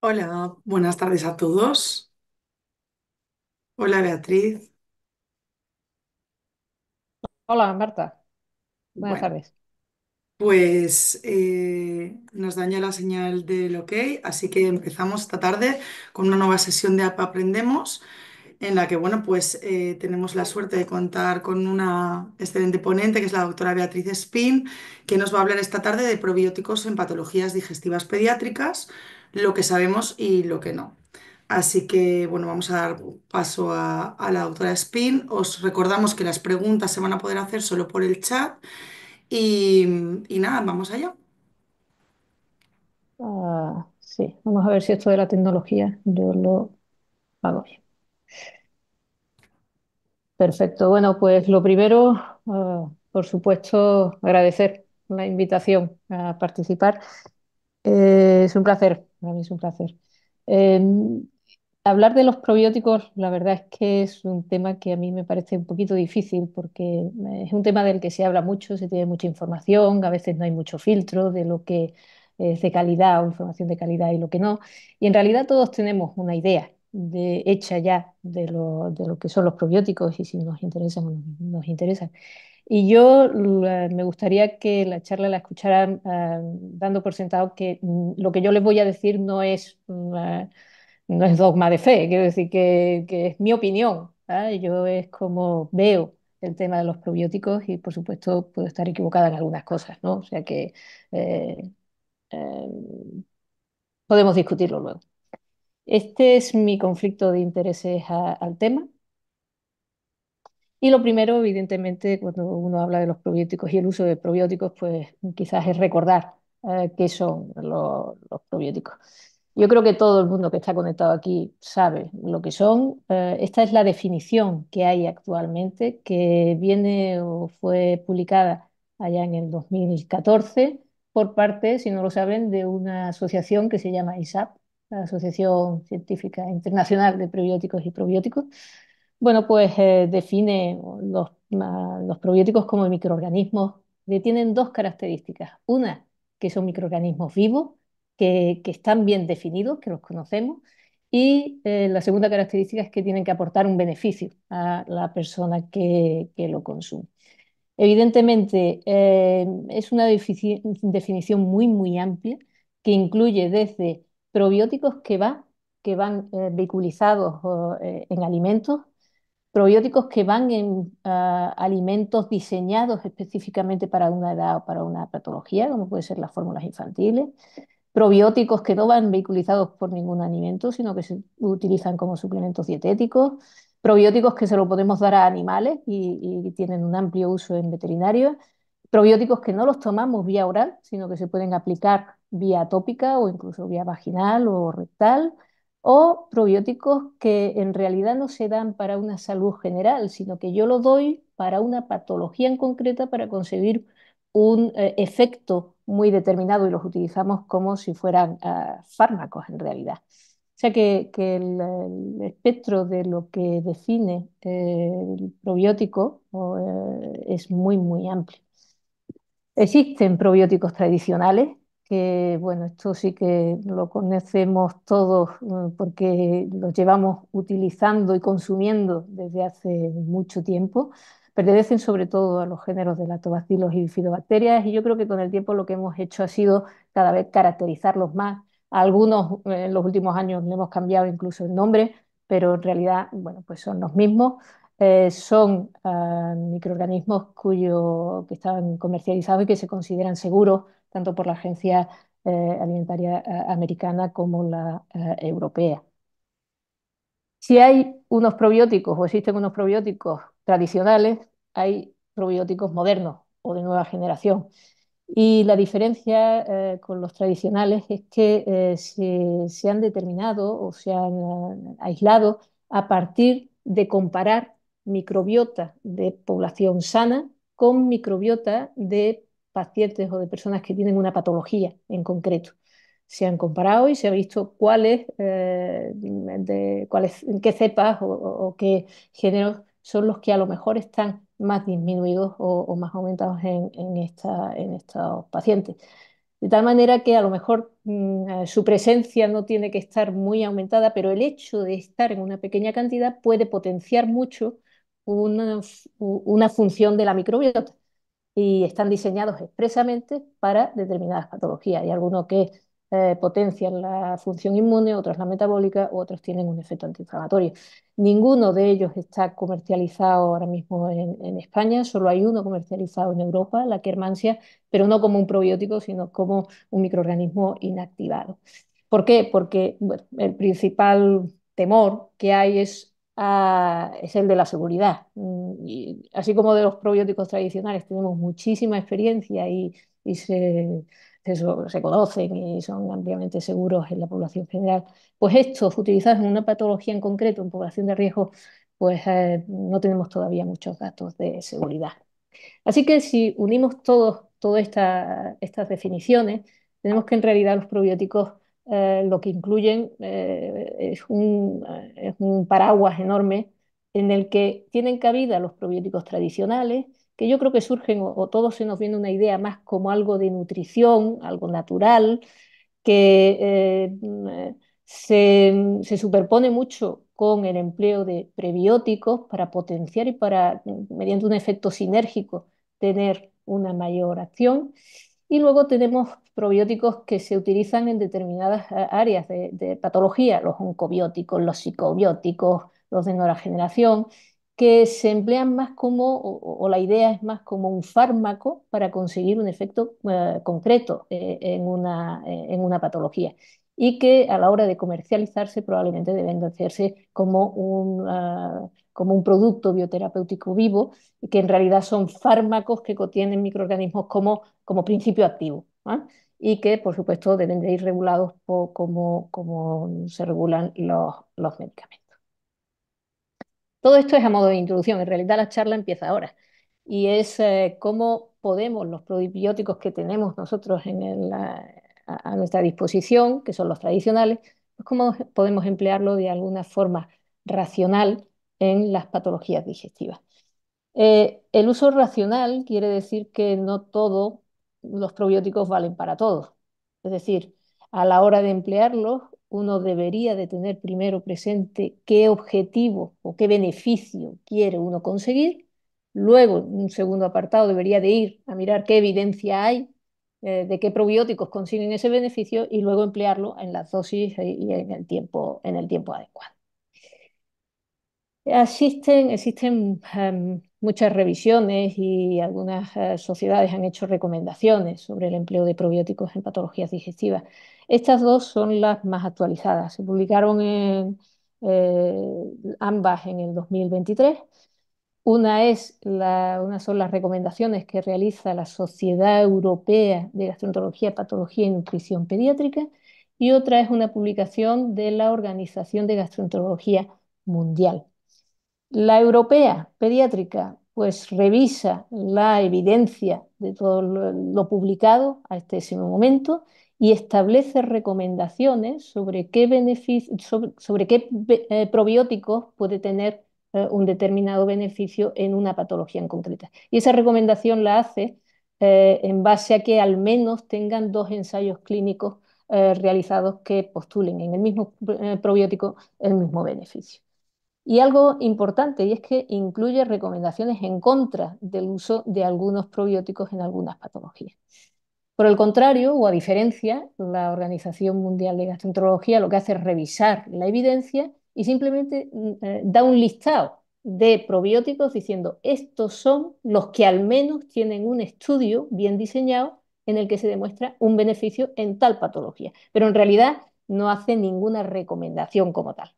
Hola, buenas tardes a todos. Hola Beatriz. Hola, Marta. Buenas Bueno, tardes. pues nos daña la señal del OK, así que empezamos esta tarde con una nueva sesión de APA Aprendemos, en la que, bueno, pues tenemos la suerte de contar con una excelente ponente, que es la doctora Beatriz Espín, que nos va a hablar esta tarde de probióticos en patologías digestivas pediátricas, lo que sabemos y lo que no. Así que, bueno, vamos a dar paso a la doctora Spin. Os recordamos que las preguntas se van a poder hacer solo por el chat y, y nada, vamos allá. Sí, vamos a ver si esto de la tecnología yo lo hago bien. Perfecto. Bueno, pues lo primero, por supuesto, agradecer la invitación a participar. Es un placer, para mí es un placer. Eh, Hablar de los probióticos, la verdad es que es un tema que a mí me parece un poquito difícil porque es un tema del que se habla mucho, se tiene mucha información, a veces no hay mucho filtro de lo que es de calidad o información de calidad y lo que no. Y en realidad todos tenemos una idea hecha ya de lo que son los probióticos y si nos interesan o no nos interesan. Y yo me gustaría que la charla la escucharan dando por sentado que lo que yo les voy a decir no es dogma de fe, quiero decir que es mi opinión. ¿Vale? Yo es como veo el tema de los probióticos y por supuesto puedo estar equivocada en algunas cosas, ¿no? O sea que eh, eh, podemos discutirlo luego. Este es mi conflicto de intereses al tema. Y lo primero, evidentemente, cuando uno habla de los probióticos y el uso de probióticos, pues quizás es recordar qué son los probióticos. Yo creo que todo el mundo que está conectado aquí sabe lo que son. Esta es la definición que hay actualmente, que viene o fue publicada allá en el 2014 por parte, si no lo saben, de una asociación que se llama ISAP, la Asociación Científica Internacional de Prebióticos y Probióticos. Bueno, pues define los probióticos como microorganismos que tienen dos características. Una, que son microorganismos vivos, que están bien definidos, que los conocemos. Y la segunda característica es que tienen que aportar un beneficio a la persona que lo consume. Evidentemente, es una definición muy, muy amplia que incluye desde probióticos que van vehiculizados en alimentos, probióticos que van en alimentos diseñados específicamente para una edad o para una patología, como puede ser las fórmulas infantiles, probióticos que no van vehiculizados por ningún alimento, sino que se utilizan como suplementos dietéticos, probióticos que se lo podemos dar a animales y tienen un amplio uso en veterinaria, probióticos que no los tomamos vía oral, sino que se pueden aplicar vía tópica o incluso vía vaginal o rectal, o probióticos que en realidad no se dan para una salud general, sino que yo lo doy para una patología en concreta para conseguir un efecto muy determinado y los utilizamos como si fueran fármacos en realidad. O sea que el espectro de lo que define el probiótico es muy, muy amplio. Existen probióticos tradicionales, que bueno, esto sí que lo conocemos todos porque los llevamos utilizando y consumiendo desde hace mucho tiempo. Pertenecen sobre todo a los géneros de lactobacilos y bifidobacterias y yo creo que con el tiempo lo que hemos hecho ha sido cada vez caracterizarlos más. A algunos en los últimos años le hemos cambiado incluso el nombre, pero en realidad, bueno, pues son los mismos. Son microorganismos que están comercializados y que se consideran seguros tanto por la Agencia Alimentaria Americana como la europea. Si hay unos probióticos o existen unos probióticos tradicionales, hay probióticos modernos o de nueva generación. Y la diferencia con los tradicionales es que se han determinado o se han aislado a partir de comparar microbiota de población sana con microbiota de pacientes o de personas que tienen una patología en concreto. Se han comparado y se ha visto qué cepas o qué géneros son los que a lo mejor están más disminuidos o más aumentados en estos pacientes. De tal manera que a lo mejor su presencia no tiene que estar muy aumentada, pero el hecho de estar en una pequeña cantidad puede potenciar mucho una función de la microbiota y están diseñados expresamente para determinadas patologías. Hay algunos que potencian la función inmune, otros la metabólica, otros tienen un efecto antiinflamatorio. Ninguno de ellos está comercializado ahora mismo en España, solo hay uno comercializado en Europa, la Kermansia, pero no como un probiótico, sino como un microorganismo inactivado. ¿Por qué? Porque bueno, el principal temor que hay es el de la seguridad. Y así como de los probióticos tradicionales tenemos muchísima experiencia y se conocen y son ampliamente seguros en la población general, pues estos utilizados en una patología en concreto, en población de riesgo, pues no tenemos todavía muchos datos de seguridad. Así que si unimos todas estas definiciones, tenemos que en realidad los probióticos lo que incluyen es un paraguas enorme en el que tienen cabida los probióticos tradicionales, que yo creo que surgen o todos se nos viene una idea más como algo de nutrición, algo natural, que se superpone mucho con el empleo de prebióticos para potenciar y para, mediante un efecto sinérgico, tener una mayor acción. Y luego tenemos probióticos que se utilizan en determinadas áreas de patología, los oncobióticos, los psicobióticos, los de nueva generación, que se emplean más como, o la idea es más como un fármaco para conseguir un efecto concreto en una patología y que a la hora de comercializarse probablemente deben de hacerse como un producto bioterapéutico vivo, y que en realidad son fármacos que contienen microorganismos como principio activo, ¿ah? Y que por supuesto deben de ir regulados como se regulan los medicamentos. Todo esto es a modo de introducción, en realidad la charla empieza ahora y es cómo podemos los probióticos que tenemos nosotros a nuestra disposición, que son los tradicionales, pues cómo podemos emplearlo de alguna forma racional en las patologías digestivas. El uso racional quiere decir que no todos los probióticos valen para todos. Es decir, a la hora de emplearlos, uno debería de tener primero presente qué objetivo o qué beneficio quiere uno conseguir. Luego, en un segundo apartado, debería de ir a mirar qué evidencia hay de qué probióticos consiguen ese beneficio y luego emplearlo en las dosis y en el tiempo adecuado. Existen muchas revisiones y algunas sociedades han hecho recomendaciones sobre el empleo de probióticos en patologías digestivas. Estas dos son las más actualizadas. Se publicaron ambas en el 2023. Una son las recomendaciones que realiza la Sociedad Europea de Gastroenterología, Patología y Nutrición Pediátrica y otra es una publicación de la Organización de Gastroenterología Mundial. La europea pediátrica pues revisa la evidencia de todo lo publicado hasta ese momento y establece recomendaciones sobre qué sobre qué probióticos puede tener un determinado beneficio en una patología en concreta. Y esa recomendación la hace en base a que al menos tengan dos ensayos clínicos realizados que postulen en el mismo probiótico el mismo beneficio. Y algo importante, y es que incluye recomendaciones en contra del uso de algunos probióticos en algunas patologías. Por el contrario, o a diferencia, la Organización Mundial de Gastroenterología lo que hace es revisar la evidencia y simplemente da un listado de probióticos diciendo estos son los que al menos tienen un estudio bien diseñado en el que se demuestra un beneficio en tal patología, pero en realidad no hace ninguna recomendación como tal.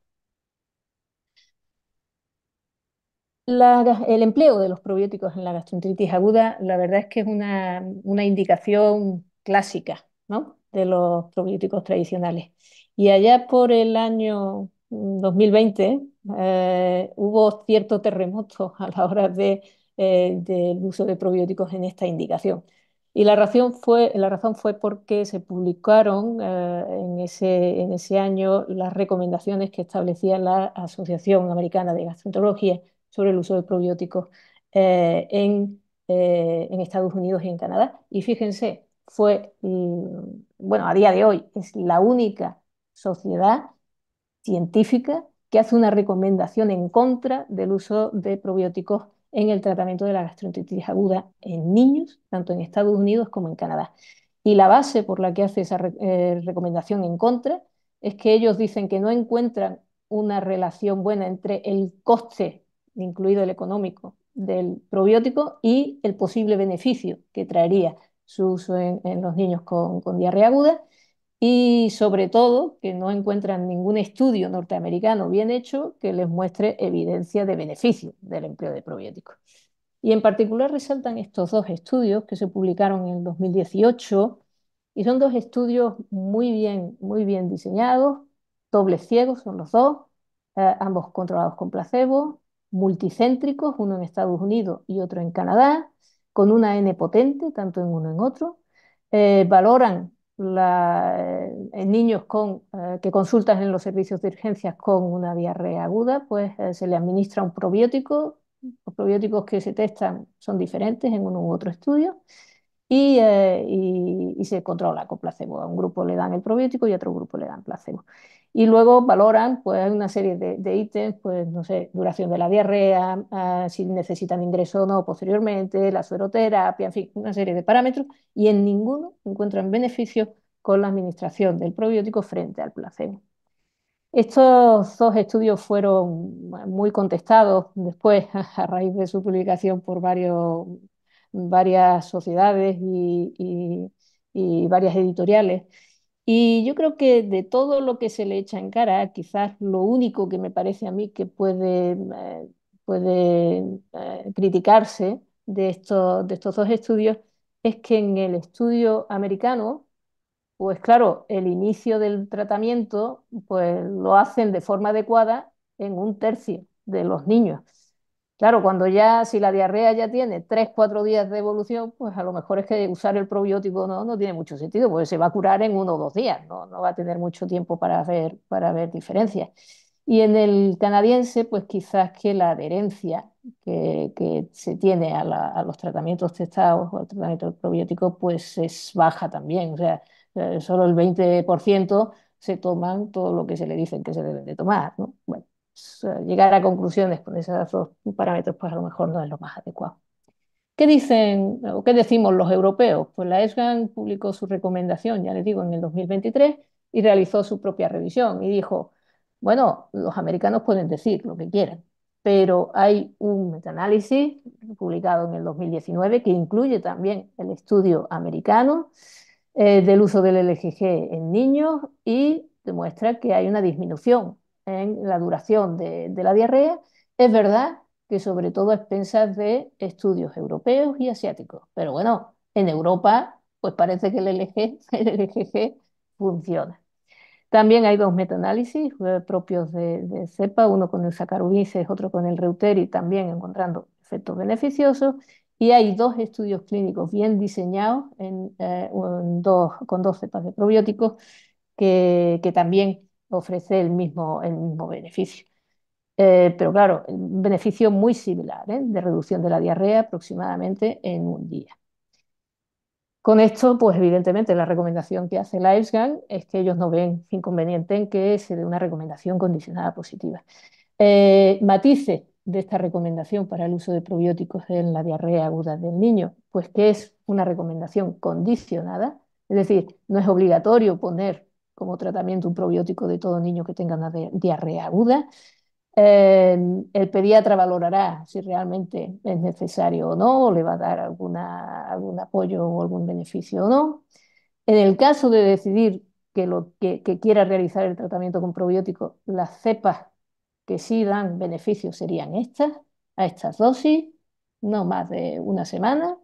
El empleo de los probióticos en la gastroenteritis aguda, la verdad es que es una indicación clásica, ¿no?, de los probióticos tradicionales. Y allá por el año 2020 hubo cierto terremoto a la hora del uso de probióticos en esta indicación. Y la razón fue porque se publicaron en ese año las recomendaciones que establecía la Asociación Americana de Gastroenterología sobre el uso de probióticos en Estados Unidos y en Canadá. Y fíjense, fue, bueno, a día de hoy es la única sociedad científica que hace una recomendación en contra del uso de probióticos en el tratamiento de la gastroenteritis aguda en niños, tanto en Estados Unidos como en Canadá. Y la base por la que hace esa recomendación en contra es que ellos dicen que no encuentran una relación buena entre el coste, incluido el económico, del probiótico y el posible beneficio que traería su uso en los niños con diarrea aguda, y sobre todo que no encuentran ningún estudio norteamericano bien hecho que les muestre evidencia de beneficio del empleo de probióticos. Y en particular resaltan estos dos estudios que se publicaron en el 2018 y son dos estudios muy bien diseñados, dobles ciegos son los dos, ambos controlados con placebo, multicéntricos, uno en Estados Unidos y otro en Canadá, con una N potente, tanto en uno en otro. Valoran en niños que consultan en los servicios de urgencias con una diarrea aguda, pues se le administra un probiótico. Los probióticos que se testan son diferentes en uno u otro estudio y se controla con placebo. A un grupo le dan el probiótico y a otro grupo le dan placebo. Y luego valoran, pues hay una serie de ítems, pues no sé, duración de la diarrea, si necesitan ingreso o no posteriormente, la sueroterapia, en fin, una serie de parámetros, y en ninguno encuentran beneficios con la administración del probiótico frente al placebo. Estos dos estudios fueron muy contestados después, a raíz de su publicación, por varias sociedades y varias editoriales. Y yo creo que de todo lo que se le echa en cara, quizás lo único que me parece a mí que puede criticarse de estos dos estudios es que en el estudio americano, pues claro, el inicio del tratamiento pues lo hacen de forma adecuada en un tercio de los niños. Claro, cuando ya, si la diarrea ya tiene 3, 4 días de evolución, pues a lo mejor es que usar el probiótico no tiene mucho sentido, porque se va a curar en 1 o 2 días, no va a tener mucho tiempo para ver diferencias. Y en el canadiense, pues quizás que la adherencia que se tiene a los tratamientos testados o al tratamiento del probiótico, pues es baja también. O sea, solo el 20% se toman todo lo que se le dicen que se deben de tomar, ¿no? Bueno, pues, llegar a conclusiones con esos dos parámetros, pues a lo mejor no es lo más adecuado. ¿Qué dicen o qué decimos los europeos? Pues la ESGAN publicó su recomendación, ya les digo, en el 2023 y realizó su propia revisión y dijo, bueno, los americanos pueden decir lo que quieran, pero hay un metaanálisis publicado en el 2019 que incluye también el estudio americano del uso del LGG en niños y demuestra que hay una disminución en la duración de la diarrea. Es verdad que sobre todo a expensas de estudios europeos y asiáticos. Pero bueno, en Europa, pues parece que el LGG funciona. También hay dos metaanálisis propios de cepa, uno con el Saccharomyces, otro con el Reuteri, también encontrando efectos beneficiosos. Y hay dos estudios clínicos bien diseñados con dos cepas de probióticos que también ofrece el mismo beneficio. Pero claro, un beneficio muy similar, de reducción de la diarrea aproximadamente en un día. Con esto, pues evidentemente la recomendación que hace la EFSGAN es que ellos no ven inconveniente en que se dé una recomendación condicionada positiva. Matices de esta recomendación para el uso de probióticos en la diarrea aguda del niño, pues que es una recomendación condicionada, es decir, no es obligatorio poner como tratamiento un probiótico de todo niño que tenga una diarrea aguda. El pediatra valorará si realmente es necesario o no, o le va a dar algún apoyo o algún beneficio o no. En el caso de decidir que quiera realizar el tratamiento con probióticos, las cepas que sí dan beneficios serían a estas dosis, no más de una semana.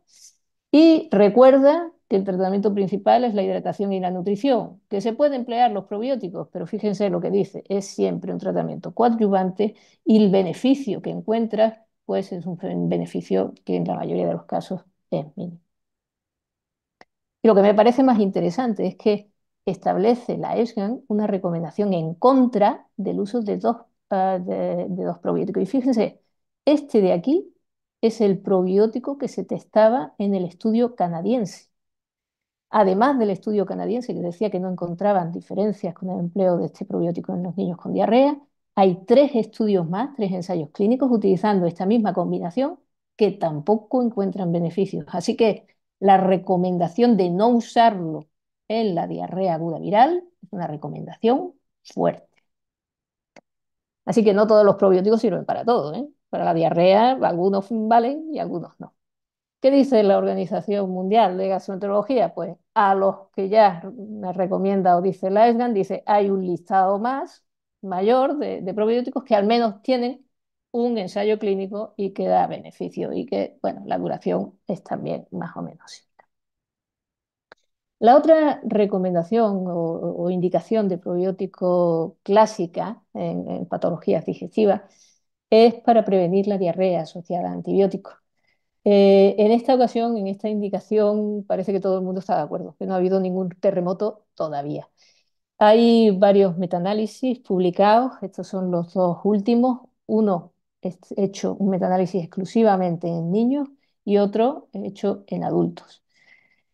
Y recuerda que el tratamiento principal es la hidratación y la nutrición, que se puede emplear los probióticos, pero fíjense lo que dice, es siempre un tratamiento coadyuvante y el beneficio que encuentras, pues es un beneficio que en la mayoría de los casos es mínimo. Y lo que me parece más interesante es que establece la ESGAN una recomendación en contra del uso de dos probióticos. Y fíjense, este de aquí es el probiótico que se testaba en el estudio canadiense. además del estudio canadiense que decía que no encontraban diferencias con el empleo de este probiótico en los niños con diarrea, hay 3 estudios más, 3 ensayos clínicos utilizando esta misma combinación que tampoco encuentran beneficios. Así que la recomendación de no usarlo en la diarrea aguda viral es una recomendación fuerte. Así que no todos los probióticos sirven para todo, ¿eh? Para la diarrea algunos valen y algunos no. ¿Qué dice la Organización Mundial de Gastroenterología? Pues a los que ya me recomienda o dice la ESGAN, dice hay un listado más mayor de probióticos que al menos tienen un ensayo clínico y que da beneficio y que, bueno, la duración es también más o menos. La otra recomendación o indicación de probiótico clásica en patologías digestivas es para prevenir la diarrea asociada a antibióticos. En esta ocasión, en esta indicación, parece que todo el mundo está de acuerdo, que no ha habido ningún terremoto todavía. Hay varios metaanálisis publicados, estos son los dos últimos. Uno es hecho un metaanálisis exclusivamente en niños y otro hecho en adultos.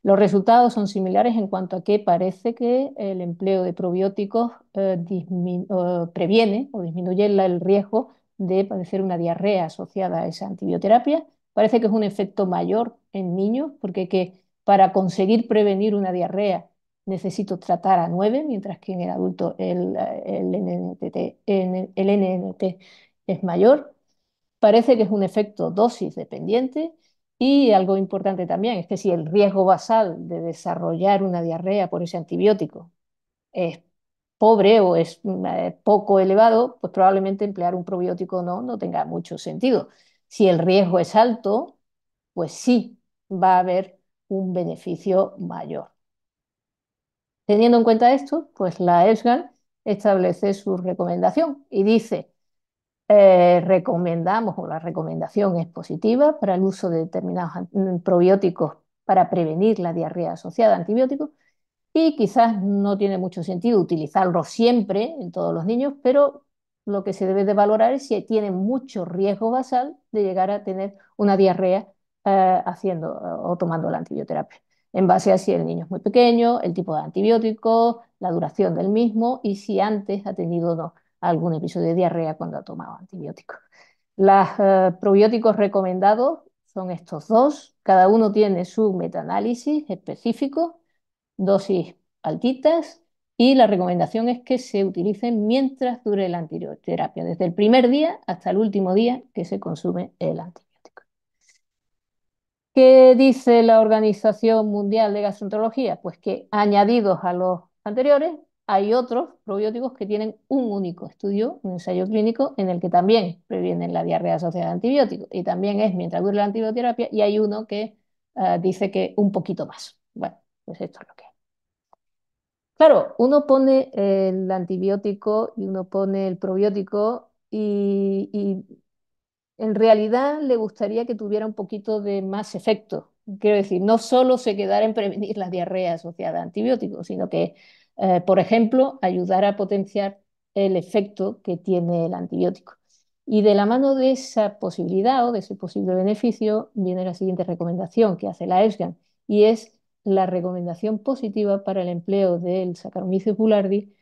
Los resultados son similares en cuanto a que parece que el empleo de probióticos previene o disminuye el riesgo de padecer una diarrea asociada a esa antibioterapia. Parece que es un efecto mayor en niños, porque para conseguir prevenir una diarrea necesito tratar a 9, mientras que en el adulto el NNT es mayor. Parece que es un efecto dosis dependiente y algo importante también es que si el riesgo basal de desarrollar una diarrea por ese antibiótico es pobre o es poco elevado, pues probablemente emplear un probiótico no tenga mucho sentido. Si el riesgo es alto, pues sí va a haber un beneficio mayor. Teniendo en cuenta esto, pues la ESGAN establece su recomendación y dice recomendamos, o la recomendación es positiva para el uso de determinados probióticos para prevenir la diarrea asociada a antibióticos y quizás no tiene mucho sentido utilizarlo siempre en todos los niños, pero lo que se debe de valorar es si tiene mucho riesgo basal de llegar a tener una diarrea haciendo o tomando la antibioterapia, en base a si el niño es muy pequeño, el tipo de antibiótico, la duración del mismo y si antes ha tenido o no algún episodio de diarrea cuando ha tomado antibióticos. Los probióticos recomendados son estos dos, cada uno tiene su metaanálisis específico, dosis altitas, y la recomendación es que se utilicen mientras dure la antibioterapia, desde el primer día hasta el último día que se consume el antibiótico. ¿Qué dice la Organización Mundial de Gastroenterología? Pues que añadidos a los anteriores, hay otros probióticos que tienen un único estudio, un ensayo clínico, en el que también previenen la diarrea asociada a antibióticos y también es mientras dure la antibioterapia, y hay uno que dice que un poquito más. Bueno, pues esto es lo que hay. Claro, uno pone el antibiótico y uno pone el probiótico y en realidad le gustaría que tuviera un poquito de más efecto. Quiero decir, no solo se quedara en prevenir la diarrea asociada a antibióticos, sino que, por ejemplo, ayudar a potenciar el efecto que tiene el antibiótico. Y de la mano de esa posibilidad o de ese posible beneficio viene la siguiente recomendación que hace la ESGAN y es la recomendación positiva para el empleo del Saccharomyces boulardii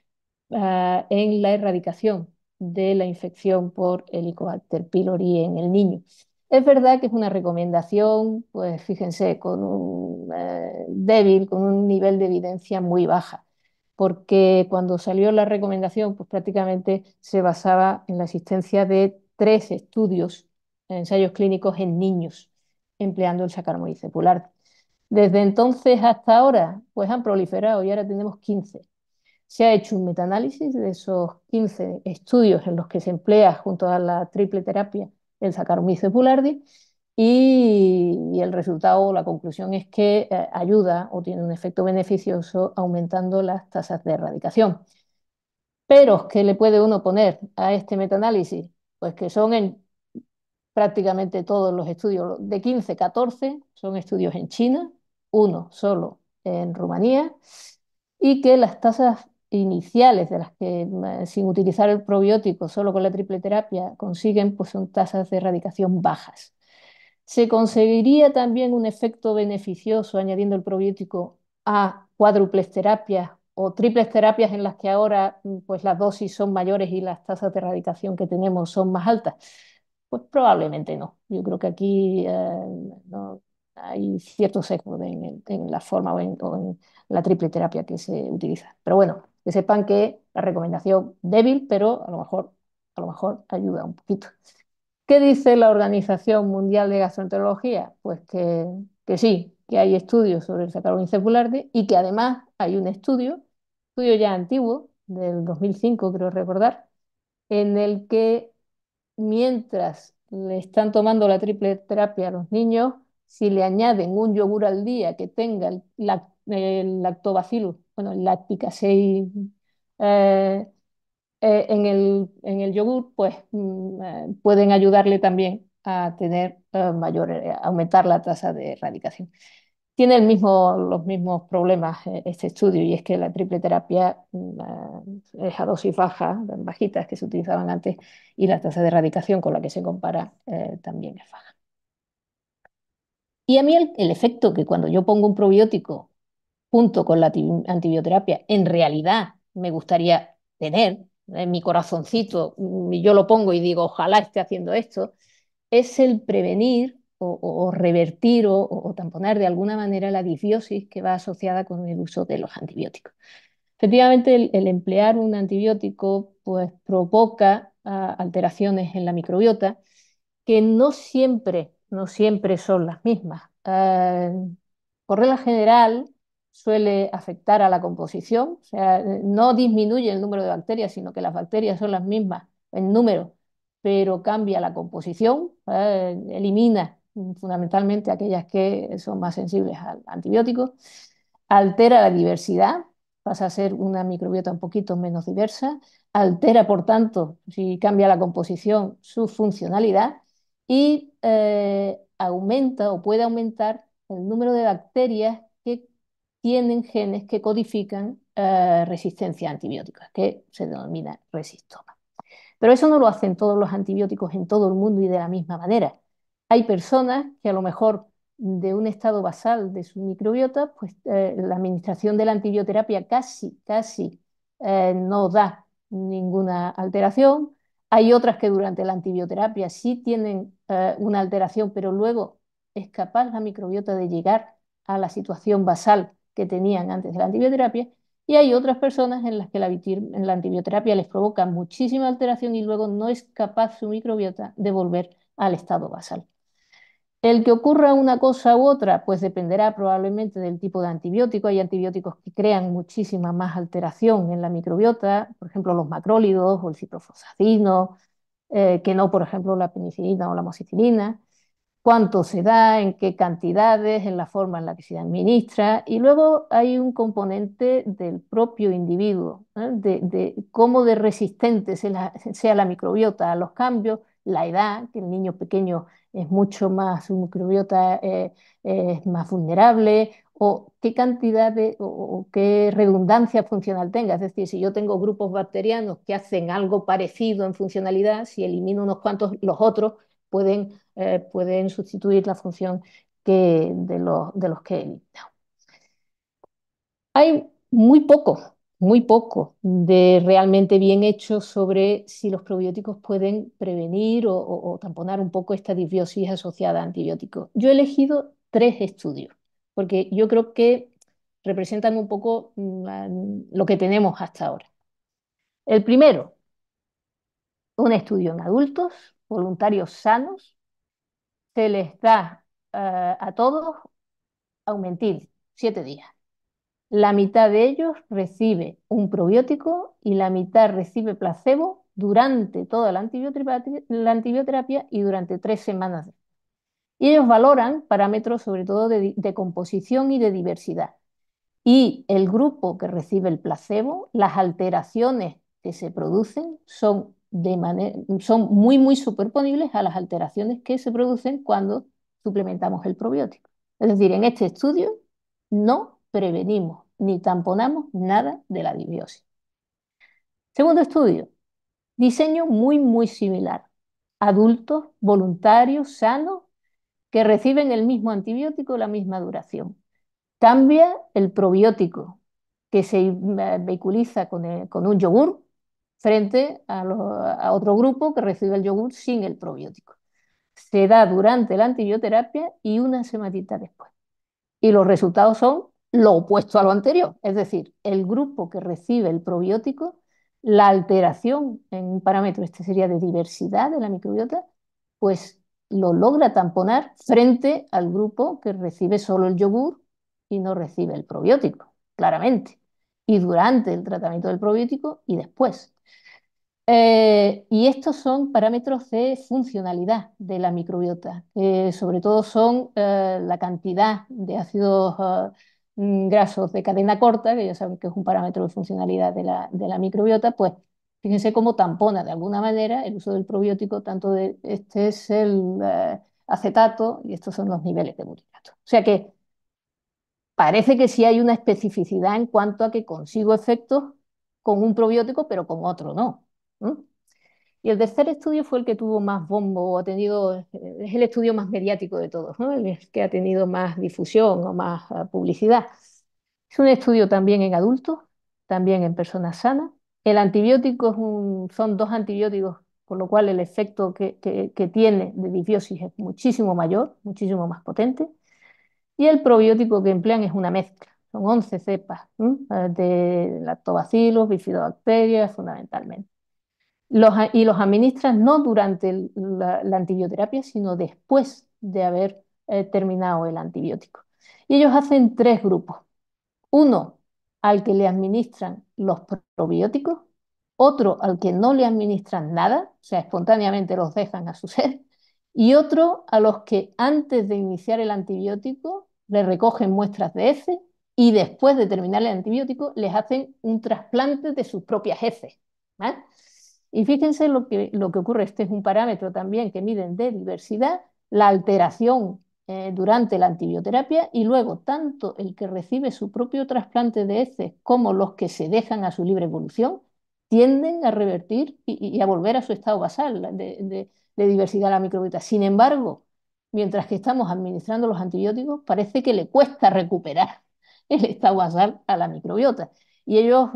en la erradicación de la infección por Helicobacter pylori en el niño. Es verdad que es una recomendación, pues fíjense, con un débil, con un nivel de evidencia muy baja, porque cuando salió la recomendación, pues prácticamente se basaba en la existencia de 3 estudios, ensayos clínicos en niños, empleando el Saccharomyces boulardii. Desde entonces hasta ahora, pues han proliferado y ahora tenemos 15. Se ha hecho un metaanálisis de esos 15 estudios en los que se emplea junto a la triple terapia el Saccharomyces boulardii y el resultado o la conclusión es que ayuda o tiene un efecto beneficioso aumentando las tasas de erradicación. Pero, ¿qué le puede uno poner a este metaanálisis? Pues que son en prácticamente todos los estudios, de 15, 14 son estudios en China, uno solo en Rumanía, y que las tasas iniciales de las que sin utilizar el probiótico, solo con la triple terapia, consiguen, pues son tasas de erradicación bajas. ¿Se conseguiría también un efecto beneficioso añadiendo el probiótico? a cuádruples terapias o triples terapias en las que ahora pues las dosis son mayores y las tasas de erradicación que tenemos son más altas? Pues probablemente no. Yo creo que aquí no, hay cierto sesgo en la forma o en la triple terapia que se utiliza. Pero bueno, que sepan que la recomendación débil, pero a lo mejor ayuda un poquito. ¿Qué dice la Organización Mundial de Gastroenterología? Pues que sí, que hay estudios sobre el Saccharomyces boulardii y que además hay un estudio ya antiguo, del 2005 creo recordar, en el que mientras le están tomando la triple terapia a los niños, si le añaden un yogur al día que tenga el lactobacillus, bueno, el lacticacei eh, en el yogur, pues pueden ayudarle también a tener aumentar la tasa de erradicación. Tiene los mismos problemas este estudio, y es que la triple terapia es a dosis baja, bajitas que se utilizaban antes, y la tasa de erradicación con la que se compara también es baja. Y a mí el efecto que cuando yo pongo un probiótico junto con la antibioterapia, en realidad me gustaría tener en mi corazoncito, yo lo pongo y digo, ojalá esté haciendo esto, es el prevenir o revertir o tamponar de alguna manera la disbiosis que va asociada con el uso de los antibióticos. Efectivamente, el emplear un antibiótico pues, provoca alteraciones en la microbiota que no siempre son las mismas. Por regla general, suele afectar a la composición, o sea, no disminuye el número de bacterias, sino que las bacterias son las mismas en número, pero cambia la composición, elimina fundamentalmente aquellas que son más sensibles al antibiótico, altera la diversidad, pasa a ser una microbiota un poquito menos diversa, altera, por tanto, si cambia la composición, su funcionalidad y aumenta o puede aumentar el número de bacterias que tienen genes que codifican resistencia a antibióticos, que se denomina resistoma. Pero eso no lo hacen todos los antibióticos en todo el mundo y de la misma manera. Hay personas que a lo mejor de un estado basal de su microbiota, pues la administración de la antibioterapia casi no da ninguna alteración. Hay otras que durante la antibioterapia sí tienen una alteración, pero luego es capaz la microbiota de llegar a la situación basal que tenían antes de la antibioterapia. Y hay otras personas en las que la antibioterapia les provoca muchísima alteración y luego no es capaz su microbiota de volver al estado basal. El que ocurra una cosa u otra, pues dependerá probablemente del tipo de antibiótico. Hay antibióticos que crean muchísima más alteración en la microbiota, por ejemplo, los macrólidos o el ciprofloxacino, que no, por ejemplo, la penicilina o la amoxicilina, cuánto se da, en qué cantidades, en la forma en la que se administra. Y luego hay un componente del propio individuo, ¿eh? De cómo de resistente sea la microbiota a los cambios, la edad, que el niño pequeño es mucho más, su microbiota es más vulnerable, o qué cantidad o qué redundancia funcional tenga. Es decir, si yo tengo grupos bacterianos que hacen algo parecido en funcionalidad, si elimino unos cuantos, los otros pueden sustituir la función de los que he eliminado. Hay muy poco de realmente bien hecho sobre si los probióticos pueden prevenir o tamponar un poco esta disbiosis asociada a antibióticos. Yo he elegido 3 estudios, porque yo creo que representan un poco lo que tenemos hasta ahora. El primero, un estudio en adultos, voluntarios sanos, se les da a todos Aumentil 7 días. La mitad de ellos recibe un probiótico y la mitad recibe placebo durante toda la antibioterapia y durante 3 semanas. Y ellos valoran parámetros sobre todo de composición y de diversidad. Y el grupo que recibe el placebo, las alteraciones que se producen son muy superponibles a las alteraciones que se producen cuando suplementamos el probiótico. Es decir, en este estudio no prevenimos ni tamponamos nada de la disbiosis. Segundo estudio, diseño muy similar. Adultos, voluntarios, sanos, que reciben el mismo antibiótico, la misma duración. Cambia el probiótico que se vehiculiza con un yogur frente a otro grupo que recibe el yogur sin el probiótico. Se da durante la antibioterapia y una semanita después. Y los resultados son lo opuesto a lo anterior. Es decir, el grupo que recibe el probiótico, la alteración en un parámetro, este sería de diversidad de la microbiota, pues lo logra tamponar frente al grupo que recibe solo el yogur y no recibe el probiótico, claramente. Y durante el tratamiento del probiótico y después. Y estos son parámetros de funcionalidad de la microbiota, sobre todo son la cantidad de ácidos grasos de cadena corta, que ya saben que es un parámetro de funcionalidad de la microbiota, pues fíjense cómo tampona de alguna manera el uso del probiótico, tanto de este es el acetato y estos son los niveles de butirato. O sea que parece que sí hay una especificidad en cuanto a que consigo efectos con un probiótico, pero con otro no. ¿Mm? Y el tercer estudio fue el que tuvo más bombo, ha tenido, es el estudio más mediático de todos, ¿no? El que ha tenido más difusión o más publicidad. Es un estudio también en adultos, también en personas sanas. El antibiótico son dos antibióticos, con lo cual el efecto que tiene de disbiosis es muchísimo mayor, muchísimo más potente. Y el probiótico que emplean es una mezcla. Son 11 cepas, de lactobacilos, bifidobacterias fundamentalmente. Y los administran no durante la antibioterapia, sino después de haber terminado el antibiótico. Y ellos hacen tres grupos. Uno al que le administran los probióticos, otro al que no le administran nada, o sea, espontáneamente los dejan a su ser, y otro a los que antes de iniciar el antibiótico le recogen muestras de heces y después de terminar el antibiótico les hacen un trasplante de sus propias heces. ¿Vale? Y fíjense lo que ocurre, este es un parámetro también que miden de diversidad, la alteración durante la antibioterapia y luego tanto el que recibe su propio trasplante de heces como los que se dejan a su libre evolución tienden a revertir y a volver a su estado basal de diversidad de la microbiota. Sin embargo, mientras que estamos administrando los antibióticos, parece que le cuesta recuperar el estado basal a la microbiota. Y ellos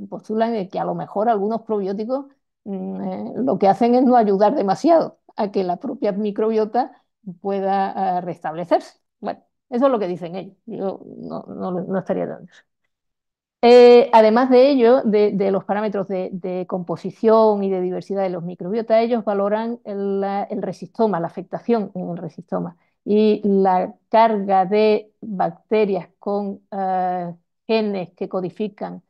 postulan que a lo mejor algunos probióticos lo que hacen es no ayudar demasiado a que la propia microbiota pueda restablecerse. Bueno, eso es lo que dicen ellos. Yo no estaría dando eso. Además de ello, de los parámetros de composición y de diversidad de los microbiotas, ellos valoran el resistoma, la afectación en el resistoma y la carga de bacterias con genes que codifican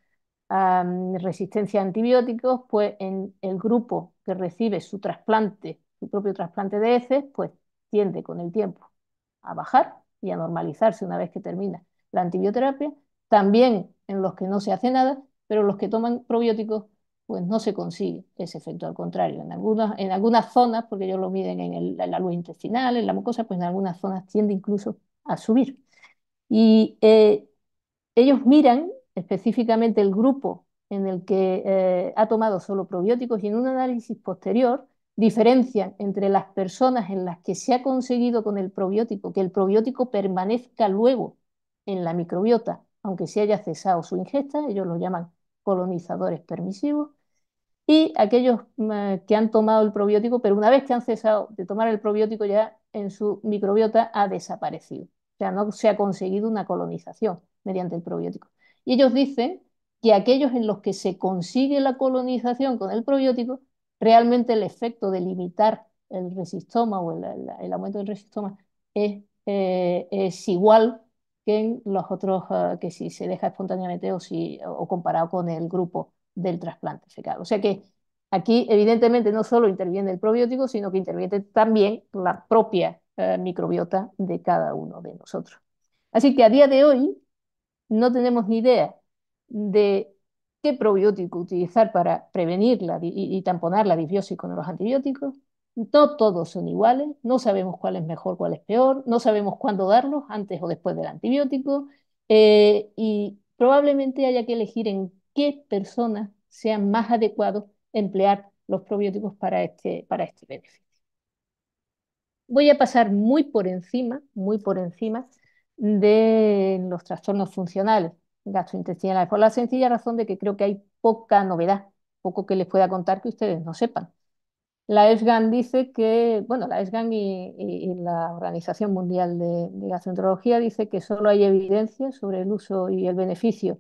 resistencia a antibióticos, pues en el grupo que recibe su trasplante, su propio trasplante de heces, pues tiende con el tiempo a bajar y a normalizarse una vez que termina la antibioterapia. También en los que no se hace nada, pero los que toman probióticos, pues no se consigue ese efecto. Al contrario, en algunas zonas, porque ellos lo miden en la luz intestinal, en la mucosa, pues en algunas zonas tiende incluso a subir. Y ellos miran específicamente el grupo en el que ha tomado solo probióticos y en un análisis posterior diferencian entre las personas en las que se ha conseguido con el probiótico que el probiótico permanezca luego en la microbiota, aunque se haya cesado su ingesta, ellos lo llaman colonizadores permisivos, y aquellos que han tomado el probiótico, pero una vez que han cesado de tomar el probiótico ya en su microbiota ha desaparecido. O sea, no se ha conseguido una colonización mediante el probiótico. Y ellos dicen que aquellos en los que se consigue la colonización con el probiótico, realmente el efecto de limitar el resistoma o el aumento del resistoma es igual que en los otros, que si se deja espontáneamente o comparado con el grupo del trasplante fecal. O sea que aquí, evidentemente, no solo interviene el probiótico, sino que interviene también la propia microbiota de cada uno de nosotros. Así que a día de hoy no tenemos ni idea de qué probiótico utilizar para prevenir y tamponar la disbiosis con los antibióticos. No todos son iguales, no sabemos cuál es mejor, cuál es peor, no sabemos cuándo darlos, antes o después del antibiótico, y probablemente haya que elegir en qué personas sean más adecuados emplear los probióticos para este beneficio. Voy a pasar muy por encima de los trastornos funcionales gastrointestinales, por la sencilla razón de que creo que hay poca novedad, poco que les pueda contar que ustedes no sepan. La ESGAN dice que, bueno, la ESGAN y la Organización Mundial de Gastroenterología dice que solo hay evidencia sobre el uso y el beneficio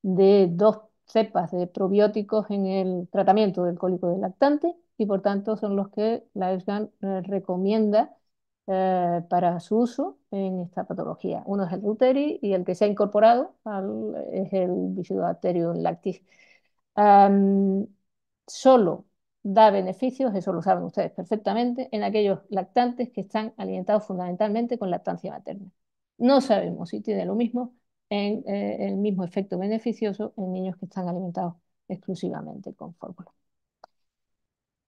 de dos cepas de probióticos en el tratamiento del cólico del lactante y por tanto son los que la ESGAN recomienda para su uso en esta patología. Uno es el Reuteri y el que se ha incorporado es el Bifidobacterium lactis. Um, Solo da beneficios, eso lo saben ustedes perfectamente, en aquellos lactantes que están alimentados fundamentalmente con lactancia materna. No sabemos si tiene lo mismo el mismo efecto beneficioso en niños que están alimentados exclusivamente con fórmula.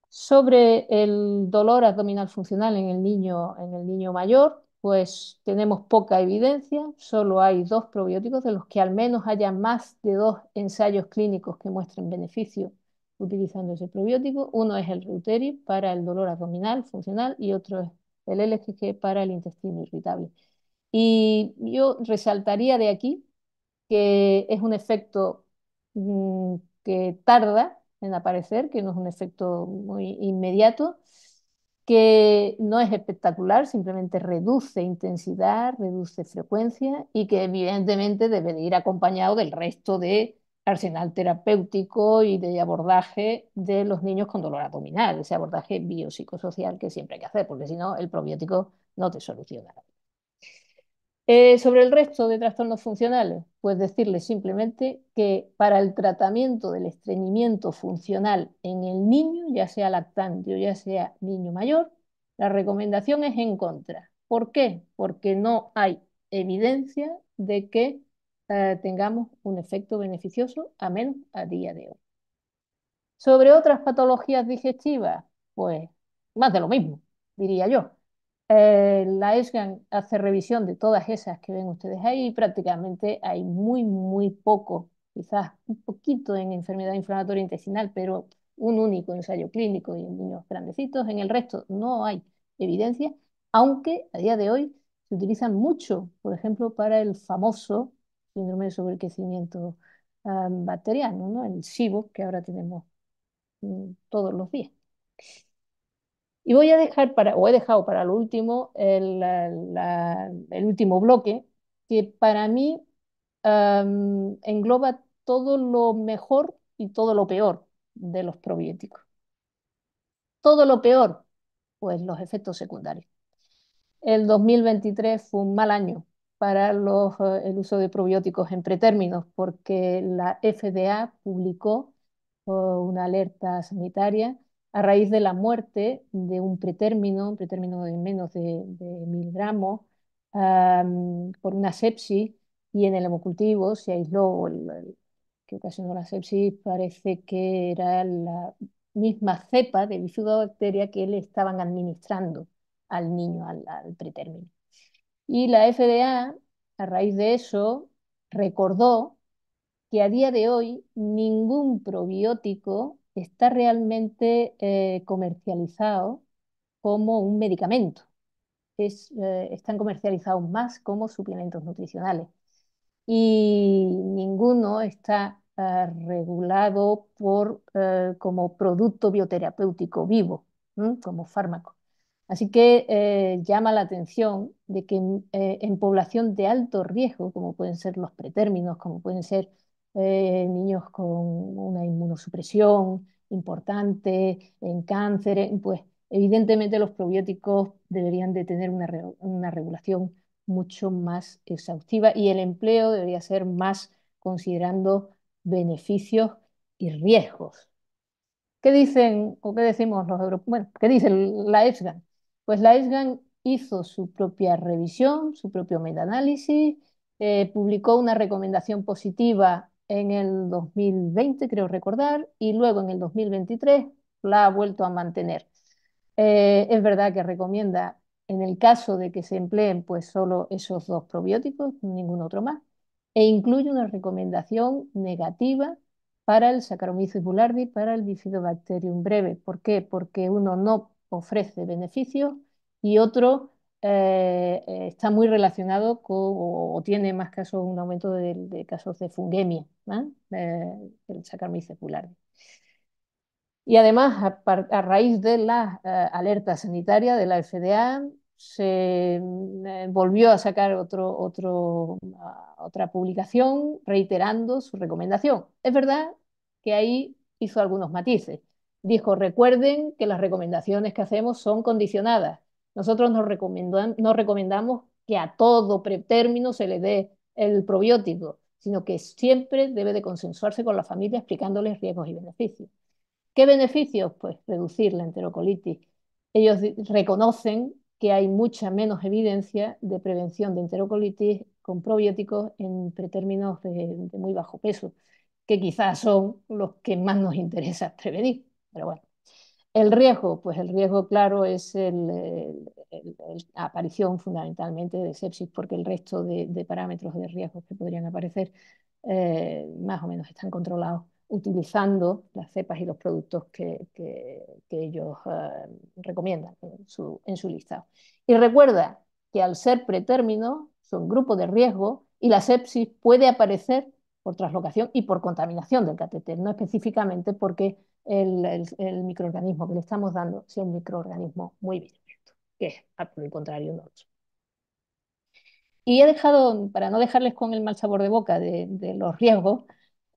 Sobre el dolor abdominal funcional en el niño mayor, pues tenemos poca evidencia, solo hay dos probióticos de los que al menos haya más de dos ensayos clínicos que muestren beneficio utilizando ese probiótico. Uno es el Reuteri para el dolor abdominal funcional y otro es el LGG para el intestino irritable. Y yo resaltaría de aquí que es un efecto que tarda en aparecer, que no es un efecto muy inmediato, que no es espectacular, simplemente reduce intensidad, reduce frecuencia y que evidentemente debe de ir acompañado del resto de arsenal terapéutico y de abordaje de los niños con dolor abdominal, ese abordaje biopsicosocial que siempre hay que hacer, porque si no, el probiótico no te soluciona. Sobre el resto de trastornos funcionales, pues decirles simplemente que para el tratamiento del estreñimiento funcional en el niño, ya sea lactante o ya sea niño mayor, la recomendación es en contra. ¿Por qué? Porque no hay evidencia de que tengamos un efecto beneficioso, a menos a día de hoy. Sobre otras patologías digestivas, pues más de lo mismo, diría yo. La ESGAN hace revisión de todas esas que ven ustedes ahí y prácticamente hay muy poco, quizás un poquito en enfermedad inflamatoria intestinal, pero un único ensayo clínico y en niños grandecitos. En el resto no hay evidencia, aunque a día de hoy se utilizan mucho, por ejemplo, para el famoso síndrome de sobrecrecimiento bacteriano, ¿no? El SIBO, que ahora tenemos todos los días. Y voy a dejar para, o he dejado para lo último, el último bloque, que para mí engloba todo lo mejor y todo lo peor de los probióticos. Todo lo peor, pues los efectos secundarios. El 2023 fue un mal año para el uso de probióticos en pretérminos porque la FDA publicó una alerta sanitaria a raíz de la muerte de un pretérmino de menos de 1000 gramos, por una sepsis y en el hemocultivo se aisló que ocasionó la sepsis, parece que era la misma cepa de bifidobacteria que le estaban administrando al niño, al pretérmino. Y la FDA, a raíz de eso, recordó que a día de hoy ningún probiótico está realmente comercializado como un medicamento. Están comercializados más como suplementos nutricionales y ninguno está regulado como producto bioterapéutico vivo, ¿m? Como fármaco. Así que llama la atención de que en población de alto riesgo, como pueden ser los pretérminos, como pueden ser niños con una inmunosupresión importante, en cáncer, pues evidentemente los probióticos deberían de tener una regulación mucho más exhaustiva y el empleo debería ser más considerando beneficios y riesgos. ¿Qué dicen o qué decimos los europeos? Bueno, ¿qué dice la EFGAN? Pues la EFGAN hizo su propia revisión, su propio metaanálisis, publicó una recomendación positiva en el 2020, creo recordar, y luego en el 2023 la ha vuelto a mantener. Es verdad que recomienda, en el caso de que se empleen, pues solo esos dos probióticos, ningún otro más, e incluye una recomendación negativa para el Saccharomyces boulardii, para el Bifidobacterium breve. ¿Por qué? Porque uno no ofrece beneficios y otro está muy relacionado con, o tiene más casos, un aumento de casos de fungemia, ¿no? El Saccharomyces boulardii. Y además, a raíz de la alerta sanitaria de la FDA, se volvió a sacar otra publicación reiterando su recomendación. Es verdad que ahí hizo algunos matices. Dijo, recuerden que las recomendaciones que hacemos son condicionadas. Nosotros no recomendamos que a todo pretérmino se le dé el probiótico, sino que siempre debe de consensuarse con la familia explicándoles riesgos y beneficios. ¿Qué beneficios? Pues reducir la enterocolitis. Ellos reconocen que hay mucha menos evidencia de prevención de enterocolitis con probióticos en pretérminos de muy bajo peso, que quizás son los que más nos interesa prevenir. Pero bueno, el riesgo, pues el riesgo claro es la aparición fundamentalmente de sepsis, porque el resto de parámetros de riesgo que podrían aparecer más o menos están controlados utilizando las cepas y los productos que ellos recomiendan en su listado. Y recuerda que al ser pretérmino son grupos de riesgo y la sepsis puede aparecer por traslocación y por contaminación del catéter, no específicamente porque el microorganismo que le estamos dando sea un microorganismo muy bien abierto, que es, por el contrario, no. Y he dejado, para no dejarles con el mal sabor de boca de los riesgos,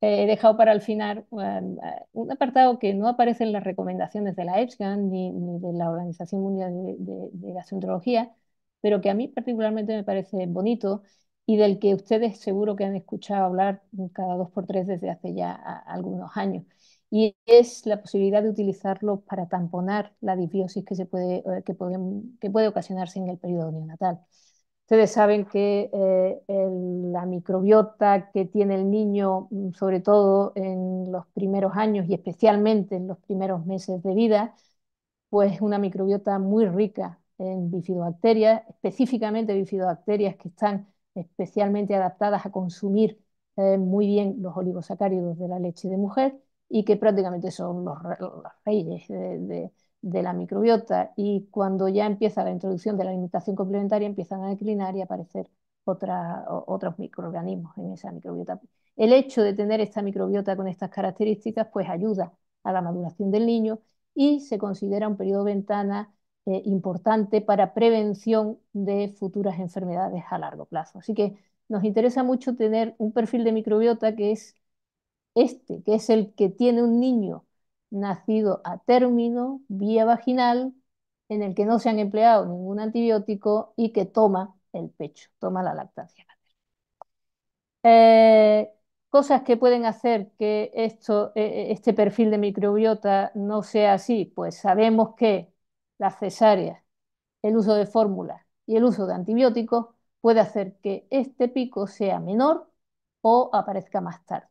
he dejado para el final un apartado que no aparece en las recomendaciones de la EFSGAN ni de la Organización Mundial de Gastroenterología, pero que a mí particularmente me parece bonito y del que ustedes seguro que han escuchado hablar cada dos por tres desde hace ya algunos años. Y es la posibilidad de utilizarlo para tamponar la disbiosis que puede ocasionarse en el periodo neonatal. Ustedes saben que la microbiota que tiene el niño, sobre todo en los primeros años y especialmente en los primeros meses de vida, pues una microbiota muy rica en bifidobacterias, específicamente bifidobacterias que están especialmente adaptadas a consumir muy bien los oligosacáridos de la leche de mujer y que prácticamente son los reyes de la microbiota. Y cuando ya empieza la introducción de la alimentación complementaria, empiezan a declinar y a aparecer otros microorganismos en esa microbiota. El hecho de tener esta microbiota con estas características pues ayuda a la maduración del niño y se considera un periodo ventana importante para prevención de futuras enfermedades a largo plazo. Así que nos interesa mucho tener un perfil de microbiota que es que es el que tiene un niño nacido a término, vía vaginal, en el que no se han empleado ningún antibiótico y que toma el pecho, toma la lactancia. Eh, Cosas que pueden hacer que este perfil de microbiota no sea así, pues sabemos que las cesáreas, el uso de fórmulas y el uso de antibióticos puede hacer que este pico sea menor o aparezca más tarde.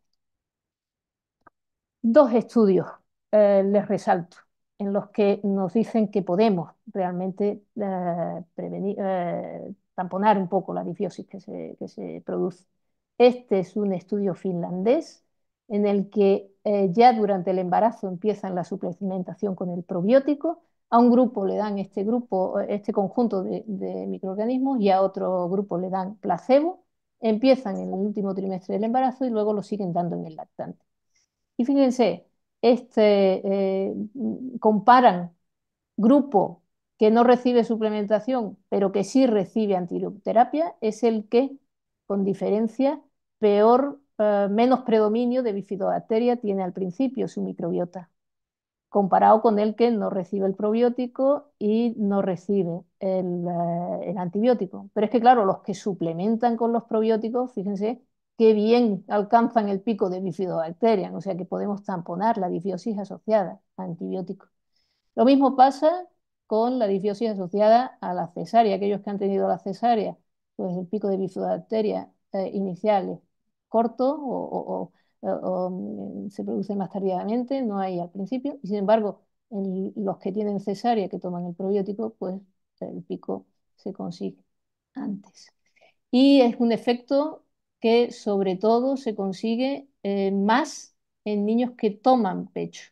Dos estudios les resalto en los que nos dicen que podemos realmente tamponar un poco la disbiosis que se produce. Este es un estudio finlandés en el que ya durante el embarazo empiezan la suplementación con el probiótico. A un grupo le dan este conjunto de microorganismos y a otro grupo le dan placebo. Empiezan en el último trimestre del embarazo y luego lo siguen dando en el lactante. Y fíjense, comparan grupo que no recibe suplementación, pero que sí recibe antibioterapias, es el que, con diferencia, menos predominio de bifidobacteria tiene al principio su microbiota, comparado con el que no recibe el probiótico y no recibe el antibiótico. Pero es que, claro, los que suplementan con los probióticos, fíjense qué bien alcanzan el pico de bifidobacterias, o sea que podemos tamponar la disbiosis asociada a antibióticos. Lo mismo pasa con la disbiosis asociada a la cesárea. Aquellos que han tenido la cesárea, pues el pico de bifidobacteria inicial es corto o se produce más tardíamente, no hay al principio. Y sin embargo, en los que tienen cesárea, que toman el probiótico, pues el pico se consigue antes. Y es un efecto que sobre todo se consigue más en niños que toman pecho.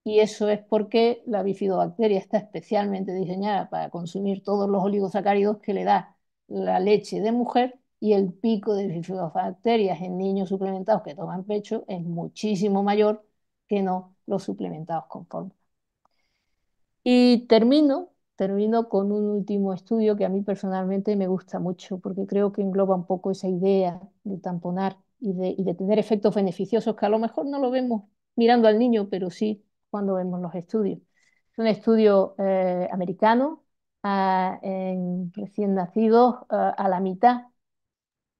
y eso es porque la bifidobacteria está especialmente diseñada para consumir todos los oligosacáridos que le da la leche de mujer, y el pico de bifidobacterias en niños suplementados que toman pecho es muchísimo mayor que no los suplementados con fórmula. Y termino con un último estudio que a mí personalmente me gusta mucho, porque creo que engloba un poco esa idea de tamponar y de tener efectos beneficiosos que a lo mejor no lo vemos mirando al niño, pero sí cuando vemos los estudios. Es un estudio americano, en recién nacidos, a la mitad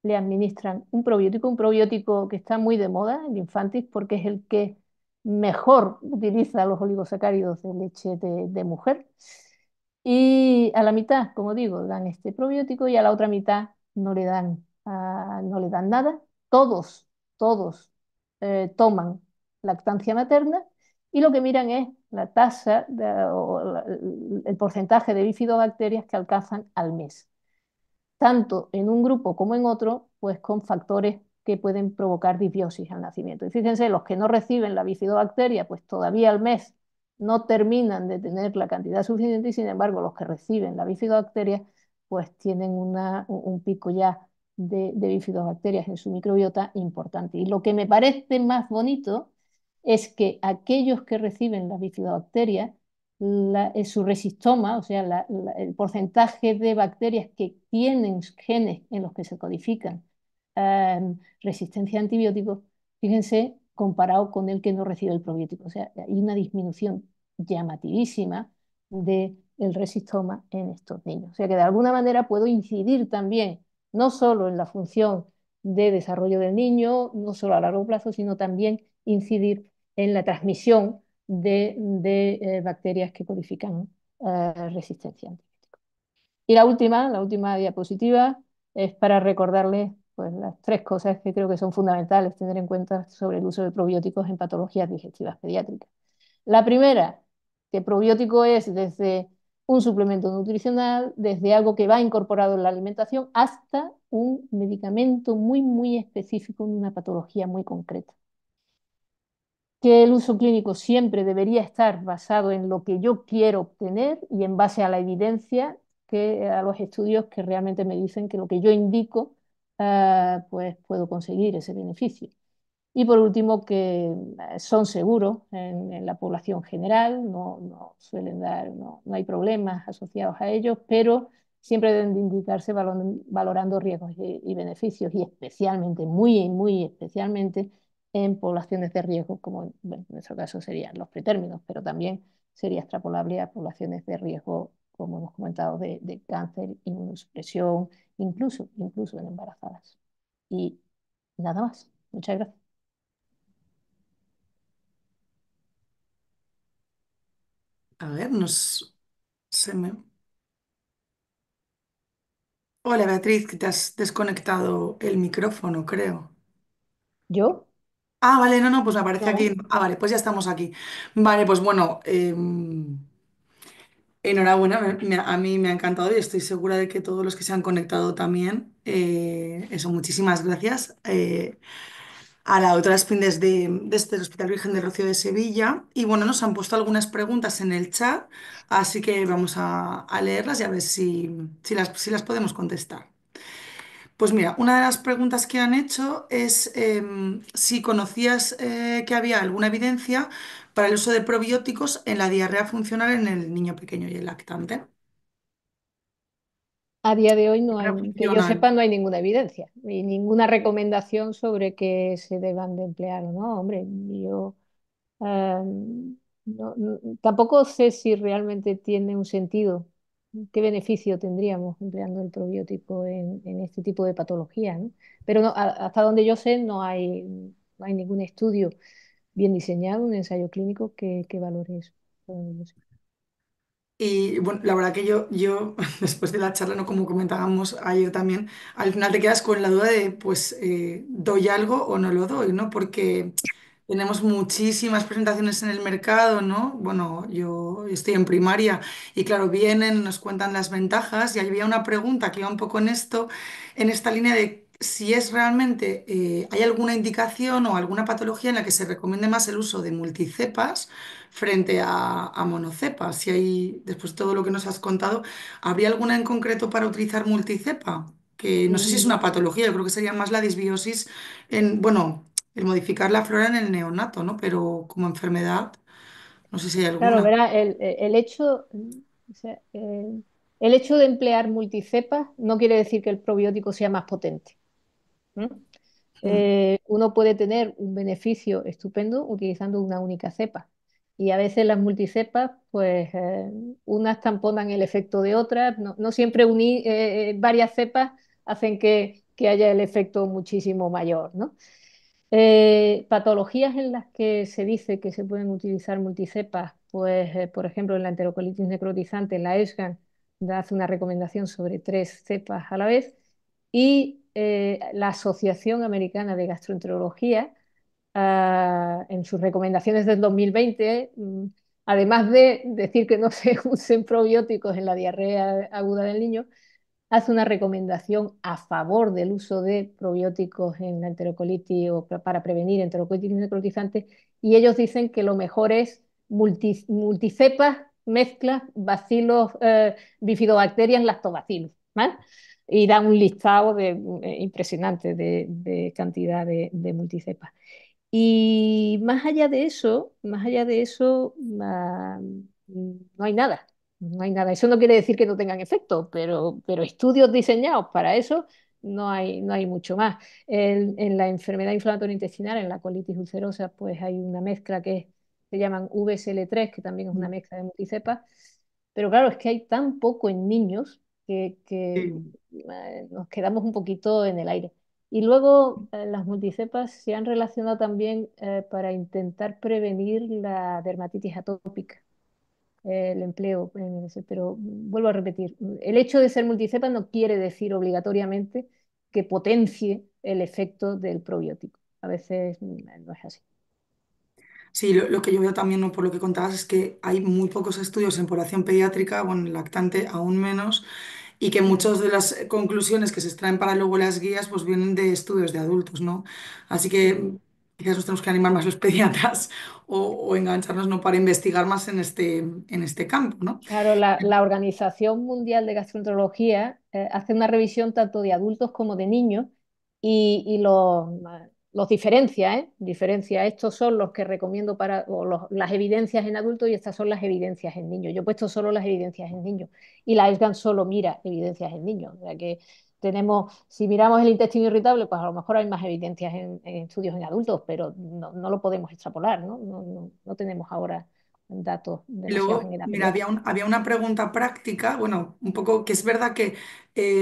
le administran un probiótico que está muy de moda, el Infantis, porque es el que mejor utiliza los oligosacáridos de leche de mujer. Y a la mitad, como digo, dan este probiótico, y a la otra mitad no le dan nada. Todos toman lactancia materna, y lo que miran es la tasa el porcentaje de bifidobacterias que alcanzan al mes, tanto en un grupo como en otro, pues con factores que pueden provocar disbiosis al nacimiento. Y fíjense, los que no reciben la bifidobacteria, pues todavía al mes no terminan de tener la cantidad suficiente, y sin embargo los que reciben la bifidobacteria, pues tienen un pico ya de bifidobacterias en su microbiota importante. Y lo que me parece más bonito es que aquellos que reciben la bifidobacteria, su resistoma, o sea, el porcentaje de bacterias que tienen genes en los que se codifican resistencia a antibióticos, fíjense, comparado con el que no recibe el probiótico. O sea, hay una disminución llamativísima del resistoma en estos niños. O sea, que de alguna manera puedo incidir también, no solo en la función de desarrollo del niño, no solo a largo plazo, sino también incidir en la transmisión de bacterias que codifican resistencia. Y la última diapositiva, es para recordarles pues, las tres cosas que creo que son fundamentales tener en cuenta sobre el uso de probióticos en patologías digestivas pediátricas. La primera, que probiótico es desde un suplemento nutricional, desde algo que va incorporado en la alimentación, hasta un medicamento muy específico en una patología muy concreta. Que el uso clínico siempre debería estar basado en lo que yo quiero obtener y en base a la evidencia, a los estudios que realmente me dicen que lo que yo indico, pues puedo conseguir ese beneficio. Y por último, que son seguros en la población general, no suelen dar, no hay problemas asociados a ellos, pero siempre deben de indicarse valorando riesgos y beneficios, y especialmente, muy especialmente, en poblaciones de riesgo, como bueno, en nuestro caso serían los pretérminos, pero también sería extrapolable a poblaciones de riesgo, como hemos comentado, de cáncer, inmunosupresión, incluso en embarazadas. Y nada más. Muchas gracias. A ver, se me... Hola Beatriz, que te has desconectado el micrófono, creo. ¿Yo? Ah, vale, no, pues me aparece aquí. No. Ah, vale, pues ya estamos aquí. Vale, pues bueno, enhorabuena, a mí me ha encantado y estoy segura de que todos los que se han conectado también. Eso, muchísimas gracias a la doctora Espín desde el Hospital Virgen del Rocío de Sevilla. Y bueno, nos han puesto algunas preguntas en el chat, así que vamos a leerlas y a ver si las podemos contestar. Pues mira, una de las preguntas que han hecho es si conocías que había alguna evidencia para el uso de probióticos en la diarrea funcional en el niño pequeño y el lactante. A día de hoy no hay, Diarrea que yo funcional. sepa, no hay ninguna evidencia y ninguna recomendación sobre que se deban de emplear o no. Hombre, yo eh, tampoco sé si realmente tiene un sentido. ¿Qué beneficio tendríamos empleando el probiótico en este tipo de patologías, ¿no? Pero hasta donde yo sé, no hay ningún estudio bien diseñado, un ensayo clínico que valore eso. Hasta donde yo sé. Y bueno, la verdad que yo después de la charla, no como comentábamos ayer también, al final te quedas con la duda de, pues, ¿doy algo o no lo doy, ¿no? Porque tenemos muchísimas presentaciones en el mercado, ¿no? Bueno, yo estoy en primaria y claro, vienen, nos cuentan las ventajas y había una pregunta que iba un poco en esto, en esta línea de si es realmente, hay alguna indicación o alguna patología en la que se recomiende más el uso de multicepas frente a monocepas. Si hay, después de todo lo que nos has contado, ¿habría alguna en concreto para utilizar multicepa? Que no sé si es Mm, una patología, yo creo que sería más la disbiosis en, bueno, el modificar la flora en el neonato, ¿no? Pero como enfermedad, no sé si hay Claro, alguna. verá, el hecho, o sea, el hecho de emplear multicepas no quiere decir que el probiótico sea más potente. ¿M? Mm, Uno puede tener un beneficio estupendo utilizando una única cepa. Y a veces las multicepas, pues unas tamponan el efecto de otras. No, no siempre unir varias cepas hacen que haya el efecto muchísimo mayor, ¿no? Patologías en las que se dice que se pueden utilizar multicepas, pues por ejemplo en la enterocolitis necrotizante, la ESGAN hace una recomendación sobre 3 cepas a la vez y la Asociación Americana de Gastroenterología en sus recomendaciones del 2020, además de decir que no se usen probióticos en la diarrea aguda del niño, hace una recomendación a favor del uso de probióticos en la enterocolitis o para prevenir enterocolitis necrotizante y ellos dicen que lo mejor es multicepas, mezclas, bacilos, bifidobacterias, lactobacillus, ¿vale? Y dan un listado impresionante de cantidad de multicepas. Y más allá de eso, no hay nada. No hay nada. Eso no quiere decir que no tengan efecto, pero estudios diseñados para eso no hay mucho más. En la enfermedad inflamatoria intestinal, en la colitis ulcerosa, pues hay una mezcla se llaman VSL3, que también es una mm, mezcla de multicepas. Pero claro, es que hay tan poco en niños que sí. nos quedamos un poquito en el aire. Y luego las multicepas se han relacionado también para intentar prevenir la dermatitis atópica, el empleo en ese. Pero vuelvo a repetir, el hecho de ser multicepa no quiere decir obligatoriamente que potencie el efecto del probiótico. A veces no es así. Sí, lo que yo veo también, ¿no? Por lo que contabas, es que hay muy pocos estudios en población pediátrica, bueno, en lactante aún menos, y que Mm. muchas de las conclusiones que se extraen para luego las guías pues vienen de estudios de adultos, ¿no? Así que Mm. quizás nos tenemos que animar más los pediatras o engancharnos, ¿no? Para investigar más en este campo, ¿no? Claro, la Organización Mundial de Gastroenterología hace una revisión tanto de adultos como de niños y los diferencia, ¿eh? Diferencia. Estos son los que recomiendo las evidencias en adultos y estas son las evidencias en niños. Yo he puesto solo las evidencias en niños y la ESGAN solo mira evidencias en niños. O sea que si miramos el intestino irritable, pues a lo mejor hay más evidencias en estudios en adultos, pero no lo podemos extrapolar, ¿no? No tenemos ahora datos Y demasiados en luego, edad mira, pediátrica. había una pregunta práctica, bueno, un poco que es verdad que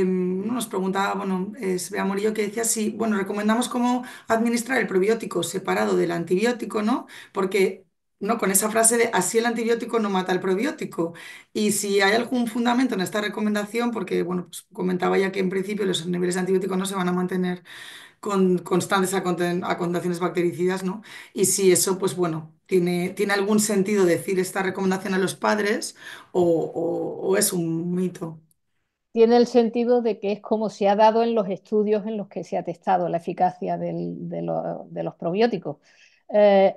nos preguntaba, bueno, es Bea Morillo que decía si, bueno, recomendamos cómo administrar el probiótico separado del antibiótico, ¿no? Porque, ¿no? Con esa frase de así el antibiótico no mata el probiótico. Y si hay algún fundamento en esta recomendación, porque, bueno, pues comentaba ya que en principio los niveles de antibiótico no se van a mantener con constantes a contaciones bactericidas, ¿no? Y si eso, pues bueno, tiene algún sentido decir esta recomendación a los padres o es un mito. Tiene el sentido de que es como se ha dado en los estudios en los que se ha testado la eficacia de los probióticos.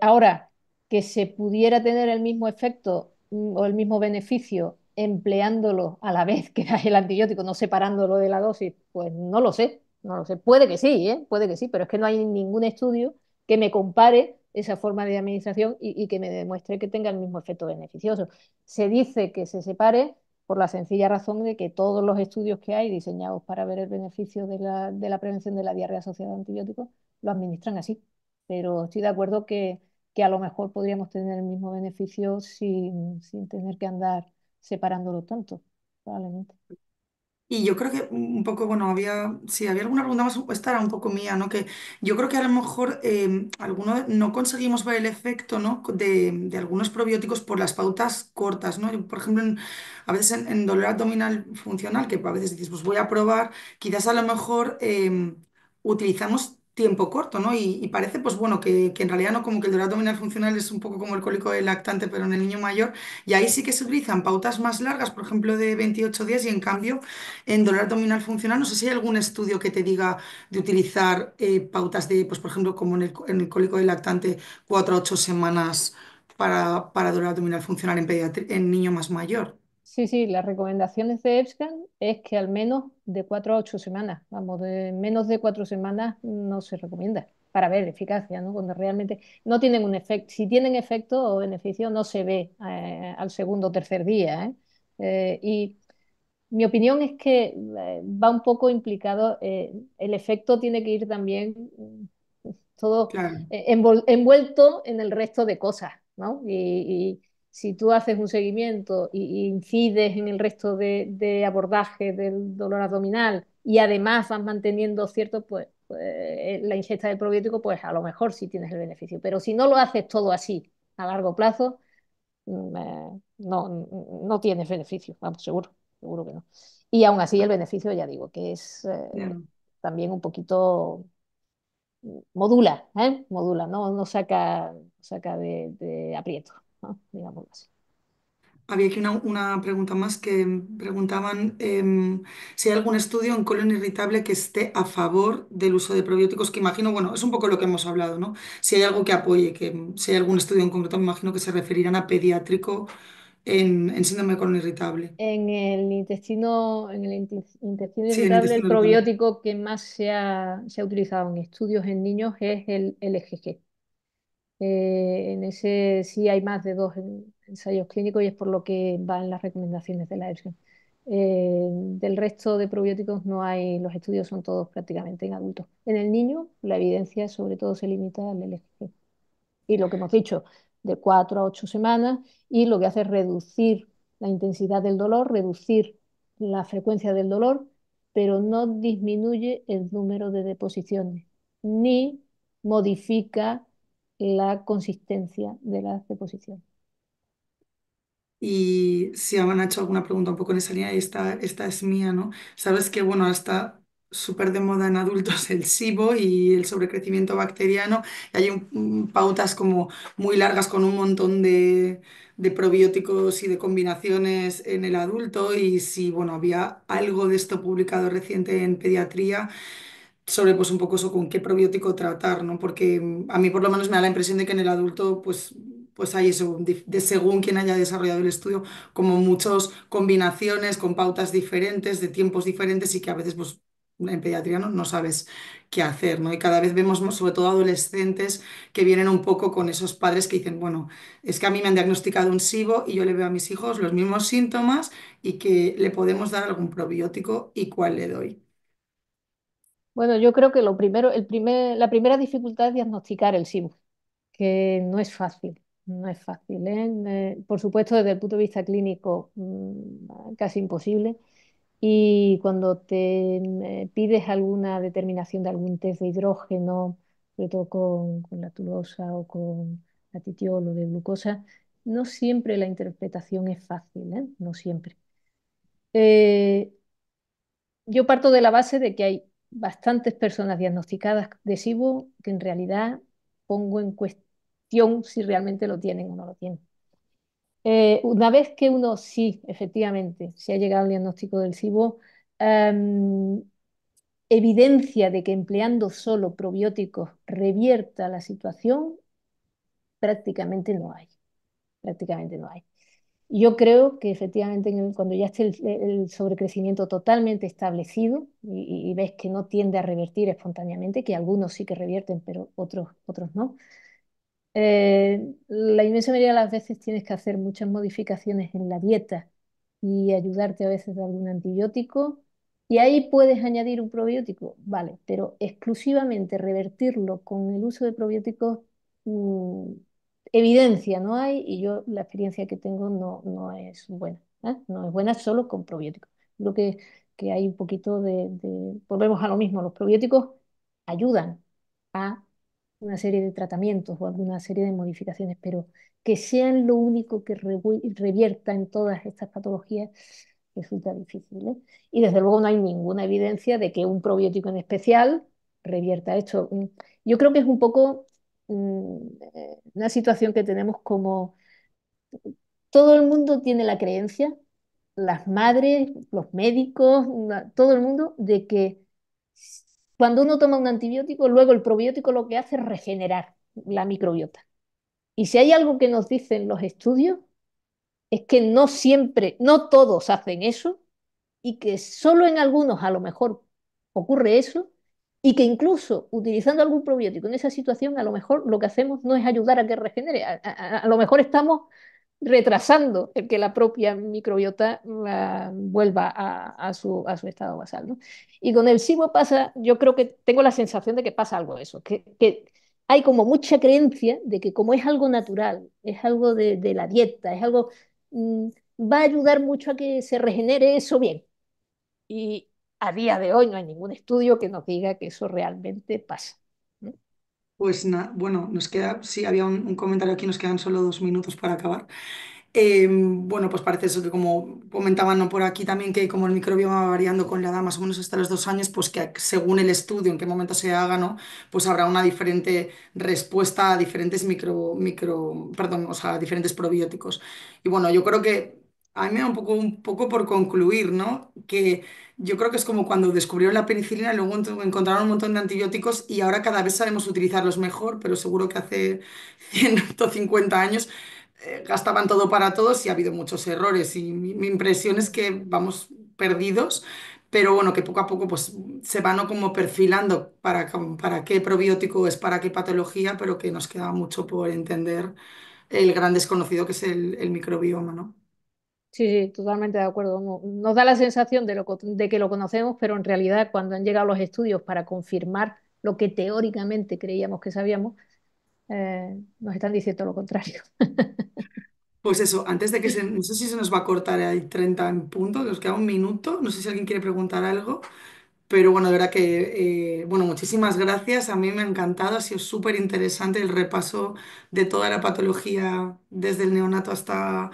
Ahora, que se pudiera tener el mismo efecto o el mismo beneficio empleándolo a la vez que da el antibiótico, no separándolo de la dosis, pues no lo sé, no lo sé. Puede que sí, ¿eh? Puede que sí, pero es que no hay ningún estudio que me compare esa forma de administración y que me demuestre que tenga el mismo efecto beneficioso. Se dice que se separe por la sencilla razón de que todos los estudios que hay diseñados para ver el beneficio de la prevención de la diarrea asociada a antibióticos lo administran así. Pero estoy de acuerdo que a lo mejor podríamos tener el mismo beneficio sin tener que andar separándolo tanto, probablemente. Y yo creo que un poco, bueno, si había alguna pregunta más, esta era un poco mía, ¿no? Que yo creo que a lo mejor no conseguimos ver el efecto, ¿no? De algunos probióticos por las pautas cortas, ¿no? Por ejemplo, a veces en dolor abdominal funcional, que a veces dices, pues voy a probar, quizás a lo mejor utilizamos tiempo corto, ¿no? Y parece, pues bueno, que en realidad no, como que el dolor abdominal funcional es un poco como el cólico del lactante, pero en el niño mayor, y ahí sí que se utilizan pautas más largas, por ejemplo, de 28 días, y en cambio, en dolor abdominal funcional, no sé si hay algún estudio que te diga de utilizar pautas de, pues por ejemplo, como en el cólico del lactante, 4 a 8 semanas para dolor abdominal funcional en niño más mayor. Sí, sí, las recomendaciones de EBSCAN es que al menos de 4 a 8 semanas, vamos, de menos de 4 semanas no se recomienda para ver eficacia, ¿no? Cuando realmente no tienen un efecto, si tienen efecto o beneficio no se ve al segundo o tercer día, ¿eh? Y mi opinión es que va un poco implicado, el efecto tiene que ir también todo Claro, envuelto en el resto de cosas, ¿no? Y si tú haces un seguimiento y incides en el resto de abordaje del dolor abdominal y además vas manteniendo cierto, pues, la ingesta de probiótico, pues a lo mejor sí tienes el beneficio. Pero si no lo haces todo así a largo plazo, no, no tienes beneficio, vamos, seguro, seguro que no. Y aún así el beneficio, ya digo, que es ya. también un poquito modula, ¿eh? Modula, no, no saca de aprieto, ¿no? Digámoslo así. Había aquí una pregunta más que preguntaban si hay algún estudio en colon irritable que esté a favor del uso de probióticos, que imagino, bueno, es un poco lo que hemos hablado, ¿no? Si hay algo que apoye, que si hay algún estudio en concreto, me imagino que se referirán a pediátrico en síndrome de colon irritable. En el intestino Sí, en irritable, el intestino irritable. probiótico que más se ha utilizado en estudios en niños es el LGG. En ese sí hay más de dos ensayos clínicos y es por lo que van las recomendaciones de la EFSA. Del resto de probióticos no hay, los estudios son todos prácticamente en adultos. En el niño, la evidencia sobre todo se limita al LGG. Y lo que hemos dicho, de 4 a 8 semanas, y lo que hace es reducir la intensidad del dolor, reducir la frecuencia del dolor, pero no disminuye el número de deposiciones, ni modifica la consistencia de las deposiciones. Y si han hecho alguna pregunta un poco en esa línea, y esta es mía, ¿no? Sabes que, bueno, ahora está súper de moda en adultos el SIBO y el sobrecrecimiento bacteriano. Y hay pautas como muy largas con un montón de probióticos y de combinaciones en el adulto. Y si, bueno, había algo de esto publicado reciente en pediatría sobre pues un poco eso con qué probiótico tratar, ¿no? Porque a mí por lo menos me da la impresión de que en el adulto pues hay eso, según quien haya desarrollado el estudio, como muchas combinaciones con pautas diferentes, de tiempos diferentes y que a veces pues en pediatría no sabes qué hacer, ¿no? Y cada vez vemos sobre todo adolescentes que vienen un poco con esos padres que dicen, bueno, es que a mí me han diagnosticado un SIBO y yo le veo a mis hijos los mismos síntomas y que le podemos dar algún probiótico y cuál le doy. Bueno, yo creo que la primera dificultad es diagnosticar el SIBO, que no es fácil, no es fácil, ¿eh? Por supuesto, desde el punto de vista clínico, casi imposible. Y cuando te pides alguna determinación de algún test de hidrógeno, sobre todo con la tulosa o con la titiol o de glucosa, no siempre la interpretación es fácil, ¿eh? No siempre. Eh, yo parto de la base de que hay bastantes personas diagnosticadas de SIBO que en realidad pongo en cuestión si realmente lo tienen o no lo tienen. Una vez que uno sí, efectivamente, se ha llegado al diagnóstico del SIBO, em, evidencia de que empleando solo probióticos revierta la situación, prácticamente no hay. Prácticamente no hay. Yo creo que efectivamente cuando ya esté el sobrecrecimiento totalmente establecido y ves que no tiende a revertir espontáneamente, que algunos sí que revierten, pero otros no, la inmensa mayoría de las veces tienes que hacer muchas modificaciones en la dieta y ayudarte a veces de algún antibiótico. Y ahí puedes añadir un probiótico, vale, pero exclusivamente revertirlo con el uso de probióticos, mm, evidencia no hay y yo la experiencia que tengo no es buena, ¿eh? No es buena solo con probióticos. Creo que hay un poquito volvemos a lo mismo, los probióticos ayudan a una serie de tratamientos o alguna serie de modificaciones, pero que sean lo único que revierta en todas estas patologías resulta difícil, ¿eh? Y desde luego no hay ninguna evidencia de que un probiótico en especial revierta esto. Yo creo que es un poco una situación que tenemos como todo el mundo tiene la creencia, las madres, los médicos, todo el mundo, de que cuando uno toma un antibiótico, luego el probiótico lo que hace es regenerar la microbiota. Y si hay algo que nos dicen los estudios, es que no siempre, no todos hacen eso y que solo en algunos a lo mejor ocurre eso y que incluso utilizando algún probiótico en esa situación, a lo mejor lo que hacemos no es ayudar a que regenere, a lo mejor estamos retrasando el que la propia microbiota vuelva a su estado basal, ¿no? Y con el SIBO pasa, yo creo que tengo la sensación de que pasa algo eso, que hay como mucha creencia de que como es algo natural, es algo de la dieta, es algo, mm, va a ayudar mucho a que se regenere eso bien. Y a día de hoy no hay ningún estudio que nos diga que eso realmente pasa, ¿no? Pues bueno, nos queda, sí, había un comentario aquí, nos quedan solo 2 minutos para acabar. Bueno, pues parece eso que como comentaban, ¿no?, por aquí también que como el microbioma va variando con la edad más o menos hasta los 2 años, pues que según el estudio, en qué momento se haga, ¿no?, pues habrá una diferente respuesta a diferentes perdón, o sea, a diferentes probióticos. Y bueno, yo creo que a mí me da un poco por concluir, ¿no? Que yo creo que es como cuando descubrieron la penicilina, luego encontraron un montón de antibióticos y ahora cada vez sabemos utilizarlos mejor, pero seguro que hace 150 años gastaban todo para todos y ha habido muchos errores. Y mi impresión es que vamos perdidos, pero bueno, que poco a poco pues se van, ¿no?, como perfilando para qué probiótico es para qué patología, pero que nos queda mucho por entender el gran desconocido que es el microbioma, ¿no? Sí, sí, totalmente de acuerdo. Nos da la sensación de que lo conocemos, pero en realidad cuando han llegado los estudios para confirmar lo que teóricamente creíamos que sabíamos, nos están diciendo lo contrario. Pues eso, antes de que no sé si se nos va a cortar el 30 en punto, nos queda un minuto, no sé si alguien quiere preguntar algo. Pero bueno, de verdad que, bueno, muchísimas gracias. A mí me ha encantado, ha sido súper interesante el repaso de toda la patología, desde el neonato hasta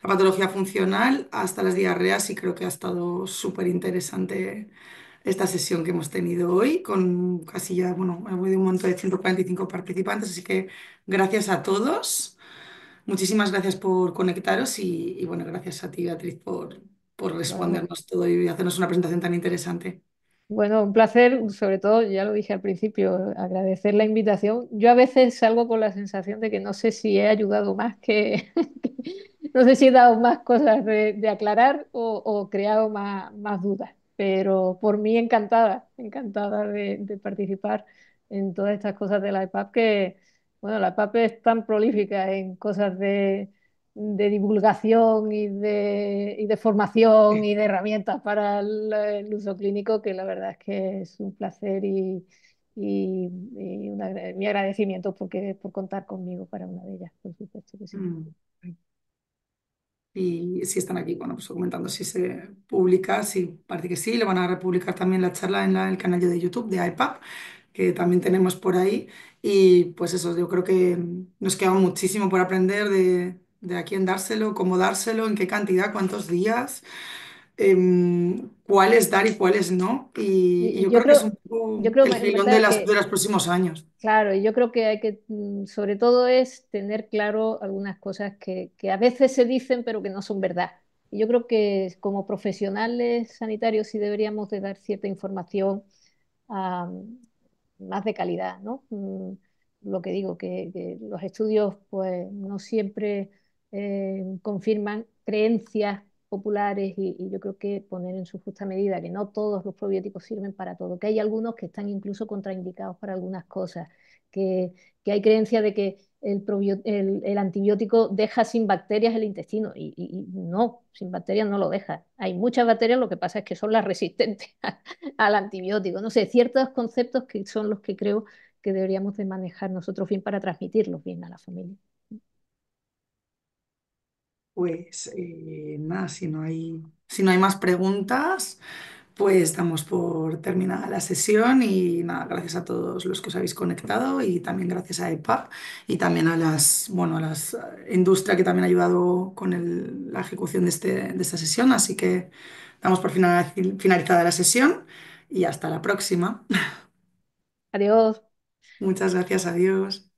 la patología funcional, hasta las diarreas, y creo que ha estado súper interesante esta sesión que hemos tenido hoy, con casi ya, bueno, ha habido un montón de 145 participantes, así que gracias a todos. Muchísimas gracias por conectaros y bueno, gracias a ti, Beatriz, por Bueno, respondernos todo y hacernos una presentación tan interesante. bueno, un placer, sobre todo, ya lo dije al principio, agradecer la invitación. Yo a veces salgo con la sensación de que no sé si he ayudado más que, no sé si he dado más cosas de aclarar o creado más dudas, pero por mí encantada, encantada de participar en todas estas cosas de la EPAP, que, bueno, la EPAP es tan prolífica en cosas de divulgación y de formación y de herramientas para el uso clínico, que la verdad es que es un placer y mi agradecimiento por contar conmigo para una de ellas, por supuesto que sí. Mm. Y si están aquí, bueno, pues comentando si se publica, sí, parece que sí, le van a republicar también la charla en el canal de YouTube de iPub, que también tenemos por ahí. Y pues eso, yo creo que nos queda muchísimo por aprender de a quién dárselo, cómo dárselo, en qué cantidad, cuántos días, cuáles dar y cuáles no. Y Y yo creo que es un yo poco creo, el filón de Marta, de que los próximos años. claro, y yo creo que hay que, sobre todo es tener claro algunas cosas que a veces se dicen pero que no son verdad. Y yo creo que como profesionales sanitarios sí deberíamos de dar cierta información ah, más de calidad, ¿no? Lo que digo, que los estudios pues no siempre confirman creencias populares y yo creo que poner en su justa medida que no todos los probióticos sirven para todo, que hay algunos que están incluso contraindicados para algunas cosas, que, que hay creencia de que el antibiótico deja sin bacterias el intestino y no, sin bacterias no lo deja. Hay muchas bacterias, lo que pasa es que son las resistentes al antibiótico. No sé, ciertos conceptos que son los que creo que deberíamos de manejar nosotros bien para transmitirlos bien a la familia. Pues nada, si no hay más preguntas. Pues damos por terminada la sesión y nada, gracias a todos los que os habéis conectado y también gracias a EPUB y también a bueno, a las industria que también ha ayudado con la ejecución de esta sesión. Así que damos por finalizada la sesión y hasta la próxima. Adiós. Muchas gracias a Dios.